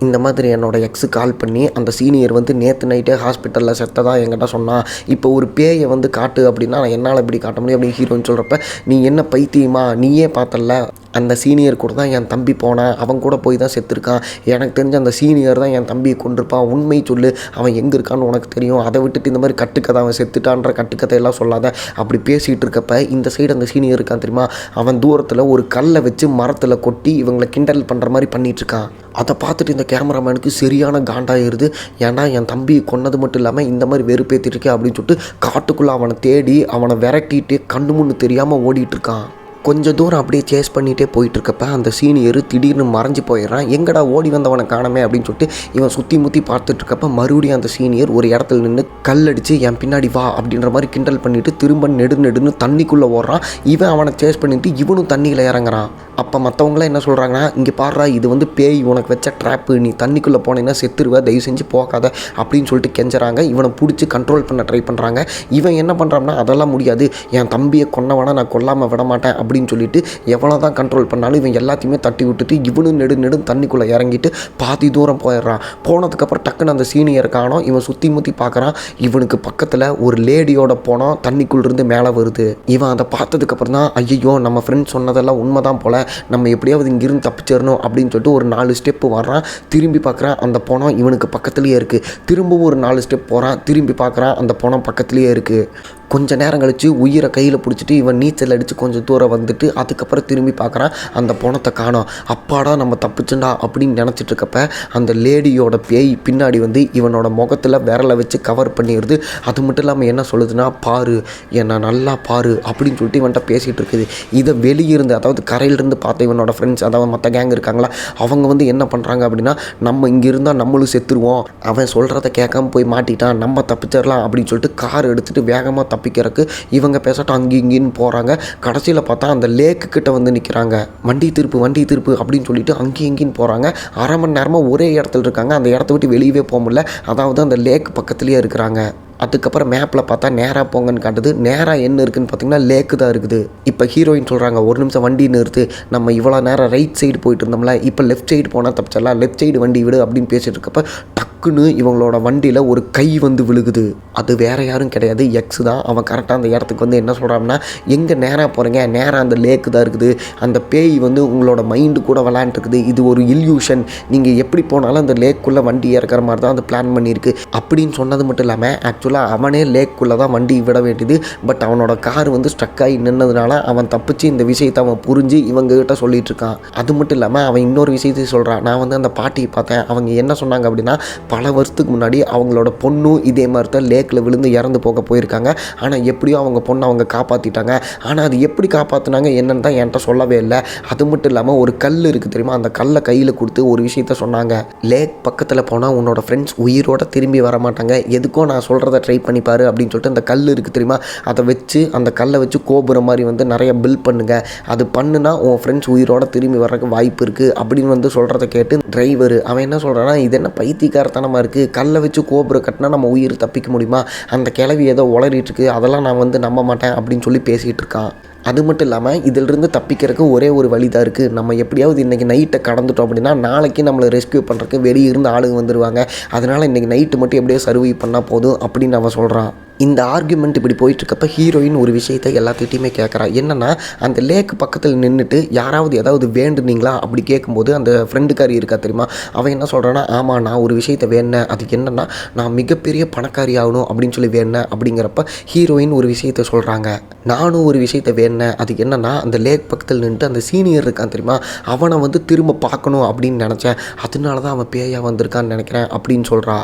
இந்த மாதிரி என்னோடய எக்ஸு கால் பண்ணி அந்த சீனியர் வந்து நேற்று நைட்டே ஹாஸ்பிட்டலில் செத்ததா என்கிட்ட சொன்னான், இப்போ ஒரு பேயை வந்து காட்டு அப்படின்னா நான் என்னால் எப்படி காட்ட முடியும் அப்படின்னு ஹீரோயின் சொல்கிறப்ப, நீ என்ன பைத்தியமா, நீயே பார்த்தல அந்த சீனியர் கூட தான் என் தம்பி போனான், அவன் கூட போய் தான் செத்துருக்கான், எனக்கு தெரிஞ்ச அந்த சீனியர் தான் என் தம்பியை கொண்டிருப்பான், உண்மை சொல்லு, அவன் எங்கே இருக்கான்னு உனக்கு தெரியும், அதை விட்டுட்டு இந்த மாதிரி கட்டுக்கதை அவன் செத்துட்டான்ற கட்டுக்கதையெல்லாம் சொல்லாத அப்படி பேசிகிட்டு இருக்கப்ப இந்த சைடு அந்த சீனியர் இருக்கான் தெரியுமா, அவன் தூரத்தில் ஒரு கல்லை வச்சு மரத்தில் கொட்டி இவங்களை கிண்டல் பண்ணுற மாதிரி பண்ணிகிட்ருக்கான். அதை பார்த்துட்டு இந்த கேமராமேனுக்கு சரியான காண்டாயிருது. ஏன்னா என் தம்பி கொன்னது மட்டும் இல்லாமல் இந்த மாதிரி வெறுப்பேற்றிருக்கேன் அப்படின்னு சொல்லிட்டு காட்டுக்குள்ளே அவனை தேடி அவனை விரட்டிட்டு கண்ணு முன்னு தெரியாமல் ஓடிட்டுருக்கான். கொஞ்சம் தூரம் அப்படியே சேஸ் பண்ணிகிட்டே போயிட்டுருக்கப்ப அந்த சீனியர் திடீர்னு மறைஞ்சு போயிடுறான். எங்கடா ஓடி வந்தவனை காணமே அப்படின்னு சொல்லிட்டு இவன் சுற்றி முற்றி பார்த்துட்ருக்கப்ப மறுபடியும் அந்த சீனியர் ஒரு இடத்துல நின்று கல்லடிச்சு என் பின்னாடி வா அப்படின்ற மாதிரி கிண்டல் பண்ணிவிட்டு திரும்ப நெடுன்னு தண்ணிக்குள்ளே ஓடுறான். இவன் அவனை சேஸ் பண்ணிவிட்டு இவனும் தண்ணியில் இறங்குறான். அப்போ மற்றவங்களாம் என்ன சொல்கிறாங்கன்னா, இங்கே பாடுறா, இது வந்து பேய் உனக்கு வச்ச ட்ராப்பு, நீ தண்ணிக்குள்ளே போனீங்கன்னா செத்துருவ, தயவு செஞ்சு போகாத அப்படின்னு சொல்லிட்டு கெஞ்சுறாங்க. இவனை பிடிச்சி கண்ட்ரோல் பண்ண ட்ரை பண்ணுறாங்க. இவன் என்ன பண்ணுறான்னா, அதெல்லாம் முடியாது, என் தம்பியை கொன்னவனா நான் கொல்லாமல் விட மாட்டேன் அப்படின்னு சொல்லிட்டு எவ்வளோ தான் கண்ட்ரோல் பண்ணாலும் இவன் எல்லாத்தையுமே தட்டி விட்டுட்டு இவனும் நெடு தண்ணிக்குள்ளே இறங்கிட்டு பாதி தூரம் போயிடுறான். போனதுக்கப்புறம் டக்குன்னு அந்த சீனியர் காணோம். இவன் சுற்றி முற்றி பார்க்குறான். இவனுக்கு பக்கத்தில் ஒரு லேடியோட போனோம் தண்ணிக்குள்ளேருந்து மேலே வருது. இவன் அதை பார்த்ததுக்கப்புறம் தான் ஐயோ நம்ம ஃப்ரெண்ட் சொன்னதெல்லாம் உண்மைதான் போல், நம்ம எப்படியாவது இங்கிருந்து தப்பிச்சிடணும் அப்படின்னு சொல்லிட்டு ஒரு 4 ஸ்டெப்பு வர்றான். திரும்பி பார்க்குறான், அந்த போனம் இவனுக்கு பக்கத்துலேயே இருக்குது. திரும்பவும் ஒரு 4 ஸ்டெப் போகிறான். திரும்பி பார்க்குறான், அந்த போனம் பக்கத்துலேயே இருக்குது. கொஞ்ச நேரம் கழித்து உயிரை கையில் பிடிச்சிட்டு இவன் நீச்சல் அடித்து கொஞ்சம் தூரம் வந்துட்டு அதுக்கப்புறம் திரும்பி பார்க்குறான், அந்த பணத்தை காணோம். அப்பாடா நம்ம தப்பிச்சுண்டா அப்படின்னு நினச்சிட்டு இருக்கப்ப அந்த லேடியோட பேய் பின்னாடி வந்து இவனோட முகத்தில் விரலை வச்சு கவர் பண்ணிடுது. அது மட்டும் இல்லாமல் என்ன சொல்லுதுன்னா, பாரு என்னை நல்லா பாரு அப்படின்னு சொல்லிட்டு இவன்கிட்ட பேசிகிட்டு இருக்குது. இதை வெளியிருந்து அதாவது கரையிலிருந்து பார்த்த இவனோட ஃப்ரெண்ட்ஸ் அதாவது மற்ற கேங் இருக்காங்களா அவங்க வந்து என்ன பண்ணுறாங்க அப்படின்னா, நம்ம இங்கே இருந்தால் நம்மளும் செத்துருவோம், அவன் சொல்கிறத கேட்காம போய் மாட்டிட்டான், நம்ம தப்பிச்சிடலாம் அப்படின்னு சொல்லிட்டு கார் எடுத்துகிட்டு வேகமாக தப்பிக்கிறதுக்கு இவங்க பேசட்டும் அங்கே இங்கேன்னு போகிறாங்க. கடைசியில் பார்த்தா அந்த லேக்கு கிட்ட வந்து நிற்கிறாங்க. வண்டி திருப்பு அப்படின்னு சொல்லிட்டு அங்கேயும் இங்கேன்னு போகிறாங்க. அரை மணி நேரமாக ஒரே இடத்துல இருக்காங்க. அந்த இடத்த விட்டு வெளியவே போக முடியல. அதாவது அந்த லேக் பக்கத்துலேயே இருக்கிறாங்க. அதுக்கப்புறம் மேப்பில் பார்த்தா நேராக போங்கன்னு காட்டுது. நேராக என்ன இருக்குதுன்னு பார்த்தீங்கன்னா லேக்கு தான் இருக்குது. இப்போ ஹீரோயின் சொல்கிறாங்க, ஒரு நிமிஷம் வண்டி நிறுத்து, நம்ம இவ்வளோ நேரம் ரைட் சைடு போயிட்டு இருந்தோம்ல, இப்போ லெஃப்ட் சைடு போனால் தப்பிச்சிடலாம், லெஃப்ட் சைடு வண்டி விடு அப்படின்னு பேசிகிட்டு இருக்கப்போ டக்குன்னு இவங்களோட வண்டியில் ஒரு கை வந்து விழுகுது. அது வேறு யாரும் கிடையாது, எக்ஸ் தான். அவன் கரெக்டாக அந்த இடத்துக்கு வந்து என்ன சொல்கிறான்னா, எங்கே நேராக போகிறீங்க, நேராக அந்த லேக்கு தான் இருக்குது, அந்த பேய் வந்து உங்களோட மைண்டு கூட விளாண்டுருக்குது, இது ஒரு இல்யூஷன், நீங்கள் எப்படி போனாலும் அந்த லேக்குள்ளே வண்டி இறக்குற மாதிரி தான் அந்த பிளான் பண்ணியிருக்கு அப்படின்னு சொன்னது மட்டும் இல்லாமல் ஆக்சுவலாக அவனே லேக்குள்ளே தான் வண்டி விட வேண்டியது. பட் அவனோட கார் வந்து ஸ்ட்ரக் ஆகி நின்னதுனால அவன் தப்பிச்சு இந்த விஷயத்தை அவன் புரிஞ்சு இவங்ககிட்ட சொல்லிட்டு இருக்கான். அது மட்டும் இல்லாமல் அவன் இன்னொரு விஷயத்தையும் சொல்கிறான், நான் வந்து அந்த பாட்டியை பார்த்தேன், அவங்க என்ன சொன்னாங்க அப்படின்னா, பல வருஷத்துக்கு முன்னாடி அவங்களோட பொண்ணும் இதே மாதிரி தான் லேக்கில் விழுந்து இறந்து போக போயிருக்காங்க. ஆனால் எப்படியோ அவங்க பொண்ணை அவங்க காப்பாற்றிட்டாங்க. ஆனால் அது எப்படி காப்பாற்றினாங்க என்னன்னு தான் என்கிட்ட சொல்லவே இல்லை. அது மட்டும் இல்லாமல் ஒரு கல் இருக்குது தெரியுமா, அந்த கல்லை கையில் கொடுத்து ஒரு விஷயத்த சொன்னாங்க, லேக் பக்கத்தில் போனால் உன்னோட ஃப்ரெண்ட்ஸ் உயிரோடு திரும்பி வர மாட்டாங்க, எதுக்கோ நான் சொல்கிறத ட்ரை பண்ணிப்பார் அப்படின்னு சொல்லிட்டு அந்த கல் இருக்குது தெரியுமா, அதை வச்சு அந்த கல்லை வச்சு கோபுரம் மாதிரி வந்து நிறைய பில்ட் பண்ணுங்க, அது பண்ணுனா உன் ஃப்ரெண்ட்ஸ் உயிரோட திரும்பி வர்றதுக்கு வாய்ப்பு இருக்குது அப்படின்னு வந்து சொல்கிறத கேட்டு டிரைவர் அவன் என்ன சொல்கிறான்னா, இது என்ன பைத்தியக்காரத்தனமாக இருக்குது, கல்லை வச்சு கோபுரம் கட்டினா நம்ம உயிர் தப்பிக்க முடியுமா, அந்த கிளவி ஏதோ உளறிட்டுருக்கு, அதெல்லாம் நான் வந்து நம்ப மாட்டேன் அப்படின்னு சொல்லி பேசிகிட்டு இருக்கான். அது மட்டும் இல்லாமல் இதிலிருந்து தப்பிக்கிறதுக்கு ஒரே ஒரு வழி தான் இருக்குது, நம்ம எப்படியாவது இன்றைக்கி நைட்டை கடந்துட்டோம் அப்படின்னா நாளைக்கு நம்மளை ரெஸ்க்யூ பண்ணுறதுக்கு வெளியிருந்து ஆளுங்க வந்துடுவாங்க, அதனால் இன்றைக்கி நைட்டு மட்டும் எப்படியோ சர்வை பண்ணால் போதும் அப்படின்னு அவன் சொல்கிறான். இந்த ஆர்குமெண்ட் இப்படி போயிட்டுருக்கப்ப ஹீரோயின் ஒரு விஷயத்தை எல்லாத்திட்டையுமே கேட்குறா. என்னென்னா, அந்த லேக் பக்கத்தில் நின்றுட்டு யாராவது ஏதாவது வேண்டுனீங்களா அப்படி கேட்கும்போது அந்த ஃப்ரெண்டுக்காரி இருக்கா தெரியுமா, அவன் என்ன சொல்கிறான்னா, ஆமாம் நான் ஒரு விஷயத்தை வேணேன், அது என்னென்னா நான் மிகப்பெரிய பணக்காரி ஆகணும் அப்படின்னு சொல்லி வேணேன் அப்படிங்கிறப்ப ஹீரோயின் ஒரு விஷயத்தை சொல்கிறாங்க, நானும் ஒரு விஷயத்தை வேணேன், அது என்னென்னா அந்த லேக் பக்கத்தில் நின்றுட்டு அந்த சீனியர் இருக்கான் தெரியுமா, அவனை வந்து திரும்ப பார்க்கணும் அப்படின்னு நினச்சேன், அதனால தான் அவன் பேயாக வந்திருக்கான்னு நினைக்கிறேன் அப்படின்னு சொல்கிறா.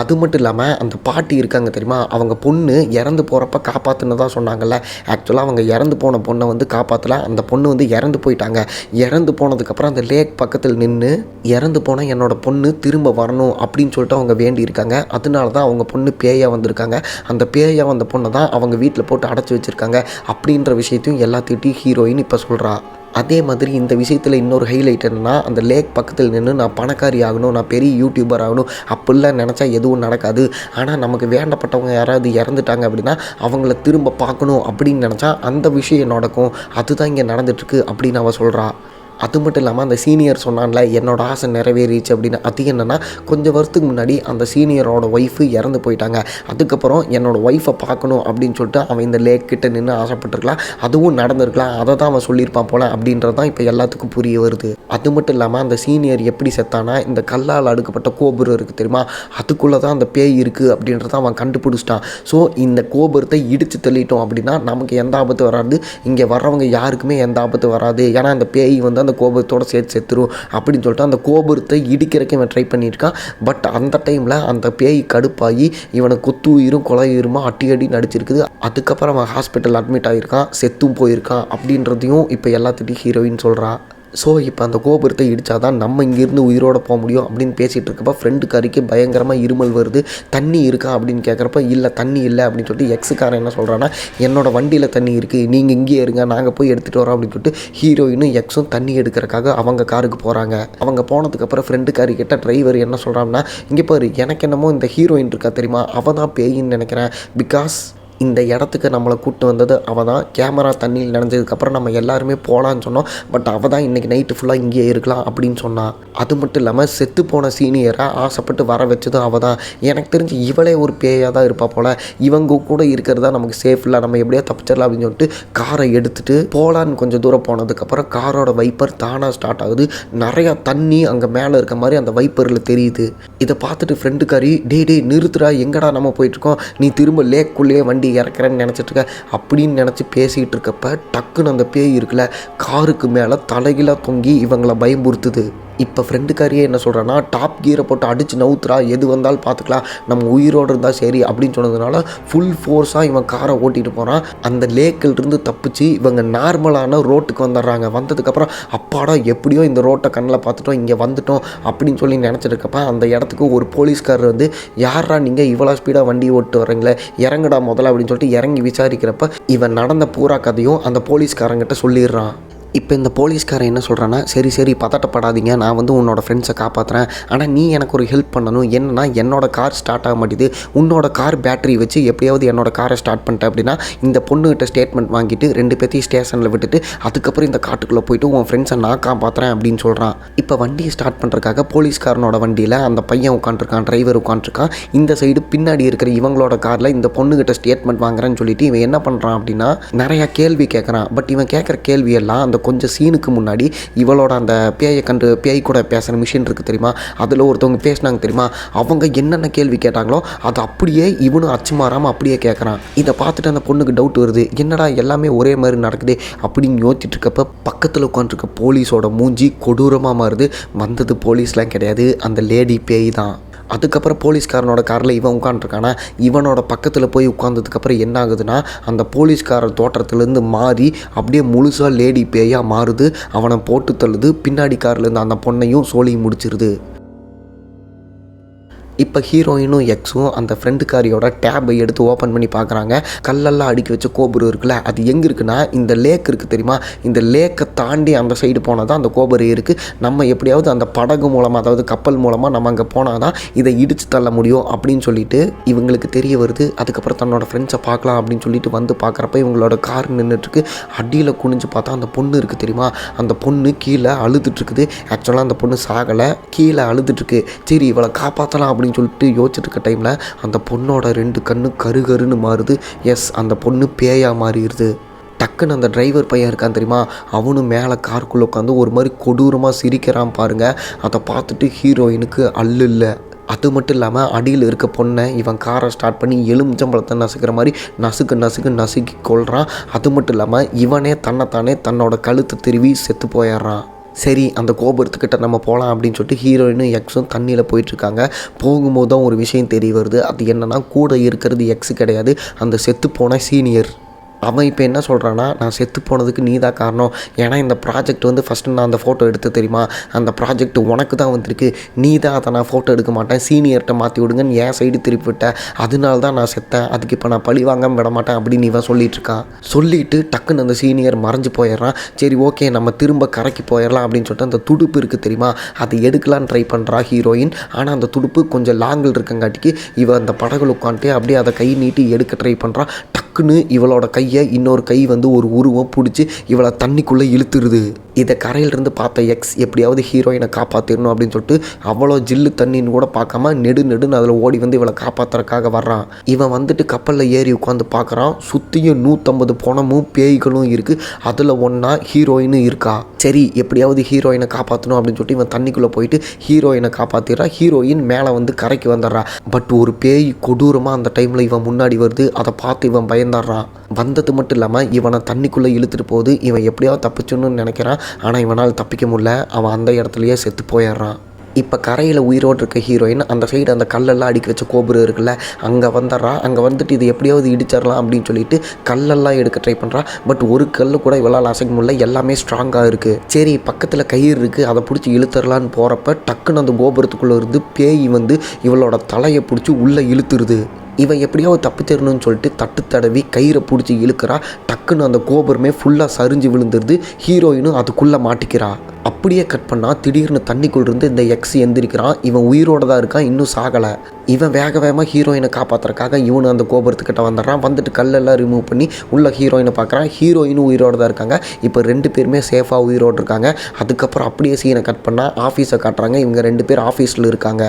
அது மட்டும் இல்லாமல் அந்த பாட்டி இருக்காங்க தெரியுமா, அவங்க பொண்ணு இறந்து போகிறப்ப காப்பாற்றுனதான் சொன்னாங்கல்ல, ஆக்சுவலாக அவங்க இறந்து போன பொண்ணை வந்து காப்பாற்றல, அந்த பொண்ணு வந்து இறந்து போயிட்டாங்க. இறந்து போனதுக்கப்புறம் அந்த லேக் பக்கத்தில் நின்று இறந்து போனால் என்னோடய பொண்ணு திரும்ப வரணும் அப்படின்னு சொல்லிட்டு அவங்க வேண்டியிருக்காங்க, அதனால தான் அவங்க பொண்ணு பேயாக வந்திருக்காங்க, அந்த பேயாக வந்த பொண்ணை தான் அவங்க வீட்டில் போட்டு அடைச்சி வச்சுருக்காங்க அப்படின்ற விஷயத்தையும் எல்லாத்திட்டையும் ஹீரோயின் இப்போ சொல்கிறா. அதே மாதிரி இந்த விஷயத்தில் இன்னொரு ஹைலைட் என்னென்னா, அந்த லேக் பக்கத்தில் நின்று நான் பணக்காரி ஆகணும், நான் பெரிய யூடியூபர் ஆகணும் அப்படிலாம் நினச்சா எதுவும் நடக்காது, ஆனால் நமக்கு வேண்டப்பட்டவங்க யாராவது இறந்துட்டாங்க அப்படின்னா அவங்கள திரும்ப பார்க்கணும் அப்படின்னு நினச்சா அந்த விஷயம் நடக்கும், அதுதான் இங்கே நடந்துட்டுருக்கு அப்படின்னு அவள் சொல்கிறா. அது மட்டும் இல்லாமல் அந்த சீனியர் சொன்னான்ல என்னோடய ஆசை நிறைவேறிச்சு அப்படின்னு, அது என்னென்னா கொஞ்சம் வருஷத்துக்கு முன்னாடி அந்த சீனியரோட ஒய்ஃபு இறந்து போயிட்டாங்க, அதுக்கப்புறம் என்னோடய ஒய்ஃபை பார்க்கணும் அப்படின்னு சொல்லிட்டு அவன் இந்த லேக் கிட்ட நின்று ஆசைப்பட்டிருக்கலாம், அதுவும் நடந்திருக்கலாம், அதை தான் அவன் சொல்லியிருப்பான் போல் அப்படின்றது தான் இப்போ எல்லாத்துக்கும் புரிய வருது. அது மட்டும் இல்லாமல் அந்த சீனியர் எப்படி செத்தானா, இந்த கல்லால் அடுக்கப்பட்ட கோபுரம் இருக்குது தெரியுமா, அதுக்குள்ளே தான் அந்த பேய் இருக்குது அப்படின்றத அவன் கண்டுபிடிச்சிட்டான். ஸோ இந்த கோபுரத்தை இடித்து தள்ளிட்டோம் அப்படின்னா நமக்கு எந்த ஆபத்து வராது, இங்கே வர்றவங்க யாருக்குமே எந்த ஆபத்து வராது, ஏன்னா அந்த பேய் வந்து அந்த கோபுரத்தோடு சேர்த்து செத்துரும் அப்படின்னு சொல்லிட்டு அந்த கோபுரத்தை இடிக்கிறதுக்கு இவன் ட்ரை பண்ணியிருக்கான். பட் அந்த டைமில் அந்த பேய் கடுப்பாகி இவனை குத்து உயிரும் கொலை உயிருமா அடி நடிச்சிருக்குது. அதுக்கப்புறம் அவன் ஹாஸ்பிட்டல் அட்மிட் ஆகியிருக்கான், செத்தும் போயிருக்கான் அப்படின்றதையும் இப்போ எல்லாத்திட்டையும் ஹீரோயின் சொல்கிறா. ஸோ இப்போ அந்த கோபுரத்தை இடித்தா தான் நம்ம இங்கேருந்து உயிரோடு போக முடியும் அப்படின்னு பேசிகிட்டு இருக்கப்போ ஃப்ரெண்டுக்காரிக்கு பயங்கரமாக இருமல் வருது, தண்ணி இருக்கா அப்படின்னு கேட்குறப்ப இல்லை தண்ணி இல்லை அப்படின்னு சொல்லிட்டு எக்ஸுக்காரன் என்ன சொல்கிறான்னா, என்னோடய வண்டியில் தண்ணி இருக்குது, நீங்கள் இங்கேயே இருங்க, நாங்கள் போய் எடுத்துகிட்டு வரோம் அப்படின்னு சொல்லிட்டு ஹீரோயினும் எக்ஸும் தண்ணி எடுக்கிறக்காக அவங்க காருக்கு போகிறாங்க. அவங்க போனதுக்கப்புறம் ஃப்ரெண்டுக்காரி கிட்ட டிரைவர் என்ன சொல்கிறாங்கன்னா, இங்கே பாரு எனக்கு என்னமோ இந்த ஹீரோயின் இருக்கா தெரியுமா, அவள் தான் பேயின்னு நினைக்கிறேன், பிகாஸ் இந்த இடத்துக்கு நம்மளை கூப்பிட்டு வந்தது அவள் தான், கேமரா தண்ணியில் நனைஞ்சதுக்கப்புறம் நம்ம எல்லாருமே போகலான்னு சொன்னோம், பட் அவள் தான் இன்றைக்கி நைட்டு ஃபுல்லாக இங்கேயே இருக்கலாம் அப்படின்னு சொன்னான். அது மட்டும் இல்லாமல் செத்து போன சீனியரை ஆசைப்பட்டு வர வச்சதும் அவள் தான், எனக்கு தெரிஞ்சு இவளே ஒரு பேயாக தான் இருப்பா போல், இவங்க கூட இருக்கிறதா நமக்கு சேஃப் இல்லை, நம்ம எப்படியா தப்பிச்சிடலாம் அப்படின்னு சொல்லிட்டு காரை எடுத்துகிட்டு போகலான்னு கொஞ்சம் தூரம் போனதுக்கப்புறம் காரோட வைப்பர் தானாக ஸ்டார்ட் ஆகுது, நிறையா தண்ணி அங்கே மேலே இருக்க மாதிரி அந்த வைப்பரில் தெரியுது. இதை பார்த்துட்டு ஃப்ரெண்டுக்காரி டே நிறுத்துடா, எங்கடா நம்ம போயிட்டுருக்கோம், நீ திரும்ப லேக்குள்ளேயே வண்டி வண்டி இறக்குறேன்னு நினச்சிட்டு இருக்க அப்படின்னு நினச்சி பேசிகிட்டு இருக்கப்ப டக்குன்னு அந்த பேய் இருக்குல்ல காருக்கு மேலே தலைகீழாக தொங்கி இவங்களை பயம்புறுத்துது. இப்போ ஃப்ரெண்டுக்காரியே என்ன சொல்கிறான்னா, டாப் கியரை போட்டு அடித்து நவுத்துறா, எது வந்தாலும் பார்த்துக்கலாம், நம்ம உயிரோடு இருந்தால் சரி அப்படின்னு சொன்னதுனால ஃபுல் ஃபோர்ஸாக இவன் காரை ஓட்டிகிட்டு போகிறான். அந்த லேக்கிலிருந்து தப்பிச்சு இவங்க நார்மலான ரோட்டுக்கு வந்துடுறாங்க. வந்ததுக்கப்புறம் அப்பாடா எப்படியோ இந்த ரோட்டை கண்ணில் பார்த்துட்டோம், இங்கே வந்துட்டோம் அப்படின்னு சொல்லி நினச்சிருக்கப்ப அந்த இடத்துக்கு ஒரு போலீஸ்காரர் வந்து, யாரா நீங்கள் இவ்வளோ ஸ்பீடாக வண்டி ஓட்டு வரீங்களே, இறங்குடா முதல்ல அப்படின்னு சொல்லிட்டு இறங்கி விசாரிக்கிறப்ப இவன் நடந்த பூரா கதையும் அந்த போலீஸ்காரங்கிட்ட சொல்லிடுறான். இப்போ இந்த போலீஸ்காரன் என்ன சொல்கிறான்னா, சரி பதட்டப்படாதீங்க, நான் வந்து உன்னோட ஃப்ரெண்ட்ஸை காப்பாற்றுறேன், ஆனால் நீ எனக்கு ஒரு ஹெல்ப் பண்ணணும். என்னன்னா என்னோட கார் ஸ்டார்ட் ஆக மாட்டேது, உன்னோட கார் பேட்டரி வச்சு எப்படியாவது என்னோட காரை ஸ்டார்ட் பண்ணிட்டேன் அப்படின்னா இந்த பொண்ணுகிட்ட ஸ்டேட்மெண்ட் வாங்கிட்டு 2 பேர்த்தையும் ஸ்டேஷனில் விட்டுட்டு அதுக்கப்புறம் இந்த காட்டுக்குள்ளே போயிட்டு உன் ஃப்ரெண்ட்ஸை நான் காப்பாற்றுறேன் அப்படின்னு சொல்கிறான். இப்போ வண்டியை ஸ்டார்ட் பண்ணுறதுக்காக போலீஸ்காரனோட வண்டியில் அந்த பையன் உட்காந்துருக்கான், டிரைவர் உட்காந்துருக்கான். இந்த சைடு பின்னாடி இருக்கிற இவங்களோட காரில் இந்த பொண்ணுகிட்ட ஸ்டேட்மெண்ட் வாங்குறேன்னு சொல்லிட்டு இவன் என்ன பண்ணுறான் அப்படின்னா நிறையா கேள்வி கேட்குறான். பட் இவன் கேட்குற கேள்வியெல்லாம் அந்த கொஞ்சம் சீனுக்கு முன்னாடி இவளோட அந்த பேய் கூட பேசுகிற மிஷின் இருக்குது தெரியுமா, அதில் ஒருத்தவங்க பேசினாங்க தெரியுமா, அவங்க என்னென்ன கேள்வி கேட்டாங்களோ அது அப்படியே இவனும் அச்சு மாறாமல் அப்படியே கேட்குறான். இதை பார்த்துட்டு அந்த பொண்ணுக்கு டவுட் வருது, என்னடா எல்லாமே ஒரே மாதிரி நடக்குது அப்படின்னு யோசிச்சுட்டு இருக்கப்ப பக்கத்தில் உட்காந்துருக்க போலீஸோட மூஞ்சி கொடூரமாக மாறுது. வந்தது போலீஸ்லாம் கிடையாது, அந்த லேடி பேய் தான். அதுக்கப்புறம் போலீஸ்காரனோட காரில் இவன் உட்காந்துருக்கானா, இவனோட பக்கத்தில் போய் உட்காந்ததுக்கப்புறம் என்ன ஆகுதுன்னா அந்த போலீஸ்காரர் தோற்றத்துலேருந்து மாறி அப்படியே முழுசாக லேடி பேயாக மாறுது. அவனை போட்டு தள்ளுது, பின்னாடி கார்லேருந்து அந்த பொண்ணையும் சோழி முடிச்சிருது. இப்போ ஹீரோயினும் எக்ஸும் அந்த ஃப்ரெண்டுக்காரியோட டேபை எடுத்து ஓப்பன் பண்ணி பார்க்குறாங்க. கல்லெல்லாம் அடுக்கி வச்ச கோபுரம் இருக்குல்ல, அது எங்கே இருக்குன்னா இந்த லேக் இருக்குது தெரியுமா, இந்த லேக்கை தாண்டி அந்த சைடு போனால் தான் அந்த கோபுரம் இருக்குது. நம்ம எப்படியாவது அந்த படகு மூலமாக, அதாவது கப்பல் மூலமாக நம்ம அங்கே போனால் தான் இதை இடித்து தள்ள முடியும் அப்படின்னு சொல்லிட்டு இவங்களுக்கு தெரிய வருது. அதுக்கப்புறம் தன்னோட ஃப்ரெண்ட்ஸை பார்க்கலாம் அப்படின்னு சொல்லிட்டு வந்து பார்க்குறப்ப இவங்களோட கார் நின்றுட்டுருக்கு. அடியில் குனிஞ்சு பார்த்தா அந்த பொண்ணு இருக்குது தெரியுமா, அந்த பொண்ணு கீழே அழுதுட்டுருக்குது. ஆக்சுவலாக அந்த பொண்ணு சாகலை, கீழே அழுதுட்டுருக்கு. சரி இவளை காப்பாற்றலாம் அப்படின்னு சொல்லிட்டு யோசிச்சுட்டு இருக்க டைமில் அந்த பொண்ணோட 2 கண்ணு கருகருன்னு மாறுது. எஸ், அந்த பொண்ணு பேயாக மாறிடுது. டக்குன்னு அந்த டிரைவர் பையன் இருக்கான் தெரியுமா, அவனும் மேலே காருக்குள்ளே உட்காந்து ஒரு மாதிரி கொடூரமாக சிரிக்கிறான் பாருங்கள். அதை பார்த்துட்டு ஹீரோயினுக்கு அல்லு இல்லை. அது மட்டும் இல்லாமல் அடியில் இருக்க பொண்ணை இவன் காரை ஸ்டார்ட் பண்ணி எலுமிச்சம்பழத்தை நசுக்கிற மாதிரி நசுக்கி கொள்கிறான். அது மட்டும் இல்லாமல் இவனே தன்னைத்தானே தன்னோட கழுத்தை திருவி செத்து போயிடுறான். சரி அந்த கோபுரத்துக்கிட்ட நம்ம போகலாம் அப்படின்னு சொல்லிட்டு ஹீரோயினும் எக்ஸும் தண்ணியில் போயிட்டுருக்காங்க. போகும்போது தான் ஒரு விஷயம் தெரிய வருது. அது என்னென்னா கூட இருக்கிறது எக்ஸு கிடையாது, அந்த செத்து போன சீனியர். அவன் இப்போ என்ன சொல்கிறான்னா, நான் செத்து போனதுக்கு நீ தான் காரணம், ஏன்னா இந்த ப்ராஜெக்ட் வந்து ஃபஸ்ட்டு நான் அந்த ஃபோட்டோ எடுத்து தெரியுமா, அந்த ப்ராஜெக்ட் உனக்கு தான் வந்திருக்கு, நீ தான் அதை நான் ஃபோட்டோ எடுக்க மாட்டேன், சீனியர்கிட்ட மாற்றி விடுங்கன்னு என் சைடு திருப்பி விட்டேன், அதனால தான் நான் செத்தேன், அதுக்கு இப்போ நான் பழி வாங்காமல் விட மாட்டேன் அப்படின்னு இவன் சொல்லிகிட்ருக்கான். சொல்லிவிட்டு டக்குன்னு அந்த சீனியர் மறைஞ்சு போயிடுறான். சரி ஓகே நம்ம திரும்ப கரைக்கு போயிடலாம் அப்படின்னு சொல்லிட்டு அந்த துடுப்பு இருக்குது தெரியுமா, அதை எடுக்கலான்னு ட்ரை பண்ணுறா ஹீரோயின். ஆனால் அந்த துடுப்பு கொஞ்சம் லாங்கில் இருக்கங்காட்டிக்கு இவன் அந்த படகுல உட்காந்துட்டு அப்படியே அதை கை நீட்டி எடுக்க ட்ரை பண்ணுறான். டக்குன்னு இவளோட கையை இன்னொரு கை வந்து ஒரு உருவம் பிடிச்சி இவளை தண்ணிக்குள்ளே இழுத்துருது. இதை கரையிலிருந்து பார்த்த எக்ஸ் எப்படியாவது ஹீரோயினை காப்பாற்றிடணும் அப்படின்னு சொல்லிட்டு அவ்வளோ ஜில்லு தண்ணின்னு கூட பார்க்காம நெடுன்னு அதில் ஓடி வந்து இவளை காப்பாற்றுறதுக்காக வர்றான். இவன் வந்துட்டு கப்பலில் ஏறி உட்காந்து பார்க்குறான். சுற்றியும் 150 பொணமும் பேய்களும் இருக்குது. அதில் ஒன்றா ஹீரோயினும் இருக்கா. சரி எப்படியாவது ஹீரோயினை காப்பாற்றணும் அப்படின்னு சொல்லிட்டு இவன் தண்ணிக்குள்ளே போயிட்டு ஹீரோயினை காப்பாற்றிடுறான். ஹீரோயின் மேலே வந்து கரைக்கு வந்துடுறா. பட் ஒரு பேய் கொடூரமாக அந்த டைமில் இவன் முன்னாடி வருது. அதை பார்த்து இவன் பயந்துடுறான். வந்தது மட்டும் இல்லாமல் இவனை தண்ணிக்குள்ளே இழுத்துட்டு போகுது. இவன் எப்படியாவது தப்பிச்சணும்னு நினைக்கிறான். ஆனால் இவனால் தப்பிக்க முடியல. அவன் அந்த இடத்துலையே செத்து போயிடுறான். இப்போ கரையில் உயிரோடு இருக்க ஹீரோயின் அந்த சைடு அந்த கல்லெல்லாம் அடுக்கி வச்ச கோபுரம் இருக்குல்ல, அங்கே வந்துடுறா. அங்கே வந்துட்டு இது எப்படியாவது இடிச்சிடலாம் அப்படின்னு சொல்லிட்டு கல்லெல்லாம் எடுக்க ட்ரை பண்ணுறா. பட் ஒரு கல் கூட இவளால் அசைக்க முடியல, எல்லாமே ஸ்ட்ராங்காக இருக்குது. சரி பக்கத்தில் கயிறு இருக்குது, அதை பிடிச்சி இழுத்துடலான்னு போகிறப்ப டக்குன்னு அந்த கோபுரத்துக்குள்ளே இருந்து பேய் வந்து இவளோட தலையை பிடிச்சி உள்ளே இழுத்துருது. இவன் எப்படியாவது தப்பிச்சிடணும்னு சொல்லிட்டு தட்டு தடவி கயிறை பிடிச்சி இழுக்கிறா. டக்குன்னு அந்த கோபுரமே ஃபுல்லாக சரிஞ்சு விழுந்துருது. ஹீரோயினும் அதுக்குள்ளே மாட்டிக்கிறா. அப்படியே கட் பண்ணால் திடீர்னு தண்ணிக்குள்ளேருந்து இந்த எக்ஸ் எந்திரிக்கிறான். இவன் உயிரோடு தான் இருக்கான், இன்னும் சாகலை. இவன் வேகமாக ஹீரோயினை காப்பாற்றுறதுக்காக இவனு அந்த கோபுரத்துக்கிட்ட வந்துடுறான். வந்துட்டு கல்லெல்லாம் ரிமூவ் பண்ணி உள்ள ஹீரோயினை பார்க்குறான். ஹீரோயினும் உயிரோடு தான் இருக்காங்க. இப்போ 2 பேருமே சேஃபாக உயிரோடு இருக்காங்க. அதுக்கப்புறம் அப்படியே சீனை கட் பண்ணால் ஆஃபீஸை காட்டுறாங்க. இவங்க 2 பேர் ஆஃபீஸில் இருக்காங்க.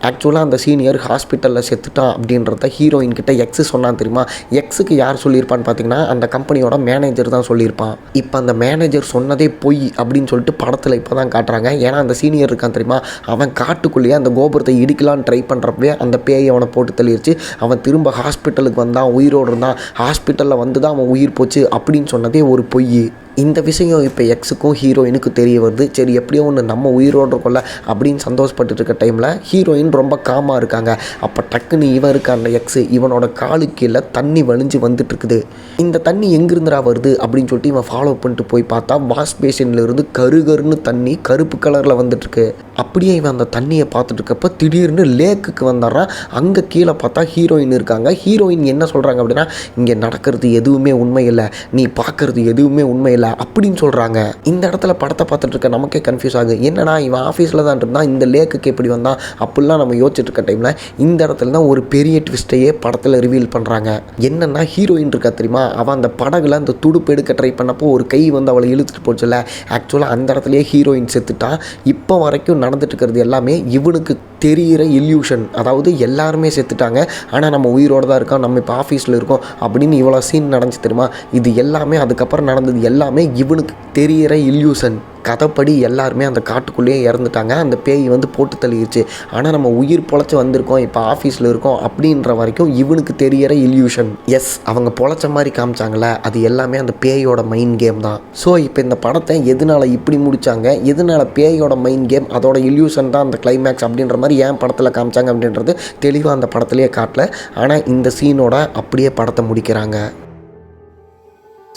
ஆக்சுவலாக அந்த சீனியர் ஹாஸ்பிட்டலில் செத்துட்டான் அப்படின்றத ஹீரோயின் கிட்ட எக்ஸ் சொன்னான் தெரியுமா. எக்ஸுக்கு யார் சொல்லியிருப்பான்னு பார்த்தீங்கன்னா அந்த கம்பெனியோட மேனேஜர் தான் சொல்லியிருப்பான். இப்போ அந்த மேனேஜர் சொன்னதே பொய் அப்படின்னு சொல்லிட்டு படத்தில் இப்போ தான் காட்டுறாங்க. ஏன்னா அந்த சீனியர் இருக்கான் தெரியுமா, அவன் காட்டுக்குள்ளேயே அந்த கோபுரத்தை இடிக்கலான்னு ட்ரை பண்ணுறப்பவே அந்த பேய் அவனை போட்டு தள்ளிடுச்சு. அவன் திரும்ப ஹாஸ்பிட்டலுக்கு வந்தான், உயிரோடு இருந்தான், ஹாஸ்பிட்டலில் வந்து தான் அவன் உயிர் போச்சு அப்படின்னு சொன்னதே ஒரு பொய். இந்த விஷயம் இப்போ எக்ஸுக்கும் ஹீரோயினுக்கும் தெரிய வருது. சரி எப்படியோ ஒன்று நம்ம உயிரோடு இருக்கோம்ல அப்படின்னு சந்தோஷப்பட்டு இருக்க டைமில் ஹீரோயின் ரொம்ப காமாக இருக்காங்க. அப்போ டக்குன்னு இவன் இருக்க அந்த எக்ஸு இவனோட காலு கீழே தண்ணி வழிஞ்சு வந்துட்டு இருக்குது. இந்த தண்ணி எங்கிருந்துடா வருது அப்படின்னு சொல்லிட்டு இவன் ஃபாலோ பண்ணிட்டு போய் பார்த்தா வாஷ் பேஷனில் இருந்து கருகருன்னு தண்ணி கருப்பு கலரில் வந்துட்டுருக்கு. அப்படியே இவன் அந்த தண்ணியை பார்த்துட்டு இருக்கப்போ திடீர்னு லேக்குக்கு வந்துடுறான். அங்கே கீழே பார்த்தா ஹீரோயின் இருக்காங்க. ஹீரோயின் என்ன சொல்கிறாங்க அப்படின்னா, இங்கே நடக்கிறது எதுவுமே உண்மை இல்லை, நீ பார்க்குறது எதுவுமே உண்மை இல்லை அப்படின்னு சொல்கிறாங்க. இந்த இடத்துல படத்தை பார்த்துட்டு இருக்க நமக்கே கன்ஃபியூஸ் ஆகுது. என்னன்னா இவன் ஆஃபீஸில் தான் இருந்தான், இந்த லேக்குக்கு எப்படி வந்தான் அப்படிலாம் நம்ம யோசிச்சுட்டு இருக்க டைமில் இந்த இடத்துல தான் ஒரு பெரிய ட்விஸ்ட்டையே படத்தில் ரிவீல் பண்ணுறாங்க. என்னென்னா ஹீரோயின் இருக்கா தெரியுமா, அவன் அந்த படகுல அந்த துடுப்பு எடுக்க ட்ரை பண்ணப்போ ஒரு கை வந்து அவளை இழுத்துட்டு போச்சுல. ஆக்சுவலாக அந்த இடத்துலையே ஹீரோயின் செத்துட்டா. இப்போ வரைக்கும் நடந்துட்டு இருக்கிறது எல்லாமே இவனுக்கு தெரிகிற இல்யூஷன். அதாவது எல்லாருமே செத்துட்டாங்க, ஆனால் நம்ம உயிரோடு தான் இருக்கோம், நம்ம இப்போ ஆஃபீஸில் இருக்கோம் அப்படின்னு இவ்வளோ சீன் நடந்துச்சு தெரியுமா. இது எல்லாமே அதுக்கப்புறம் நடந்தது எல்லாமே இவனுக்கு தெரிகிற இல்யூஷன். கதைப்படி எல்லாருமே அந்த காட்டுக்குள்ளேயே இறந்துட்டாங்க, அந்த பேய் வந்து போட்டு தள்ளிடுச்சு. ஆனால் நம்ம உயிர் பொழைச்சி வந்திருக்கோம், இப்போ ஆஃபீஸில் இருக்கோம் அப்படின்ற வரைக்கும் இவனுக்கு தெரிகிற இல்யூஷன். எஸ், அவங்க பொழைச்ச மாதிரி காமிச்சாங்களே, அது எல்லாமே அந்த பேயோட மைண்ட் கேம் தான். ஸோ இப்போ இந்த படத்தை எதனால் இப்படி முடித்தாங்க, எதனால் பேயோட மைண்ட் கேம் அதோட இல்யூஷன் தான் அந்த கிளைமேக்ஸ் அப்படின்ற மாதிரி ஏன் படத்தில் காமிச்சாங்க அப்படின்றது தெளிவாக அந்த படத்துலேயே காட்டல. ஆனால் இந்த சீனோட அப்படியே படத்தை முடிக்கிறாங்க.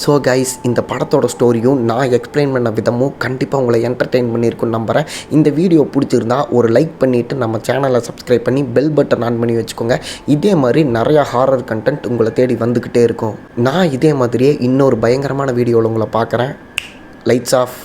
ஸோ கைஸ், இந்த படத்தோட ஸ்டோரியும் நான் எக்ஸ்பிளைன் பண்ண விதமும் கண்டிப்பாக உங்களை என்டர்டெயின் பண்ணியிருக்குன்னு நம்புகிறேன். இந்த வீடியோ பிடிச்சிருந்தா ஒரு லைக் பண்ணிவிட்டு நம்ம சேனலை சப்ஸ்கிரைப் பண்ணி பெல் பட்டன் ஆன் பண்ணி வச்சுக்கோங்க. இதே மாதிரி நிறையா ஹாரர் கண்டென்ட் உங்களை தேடி வந்துக்கிட்டே இருக்கும். நான் இதே மாதிரியே இன்னொரு பயங்கரமான வீடியோவில் உங்களை பார்க்குறேன். Lights of.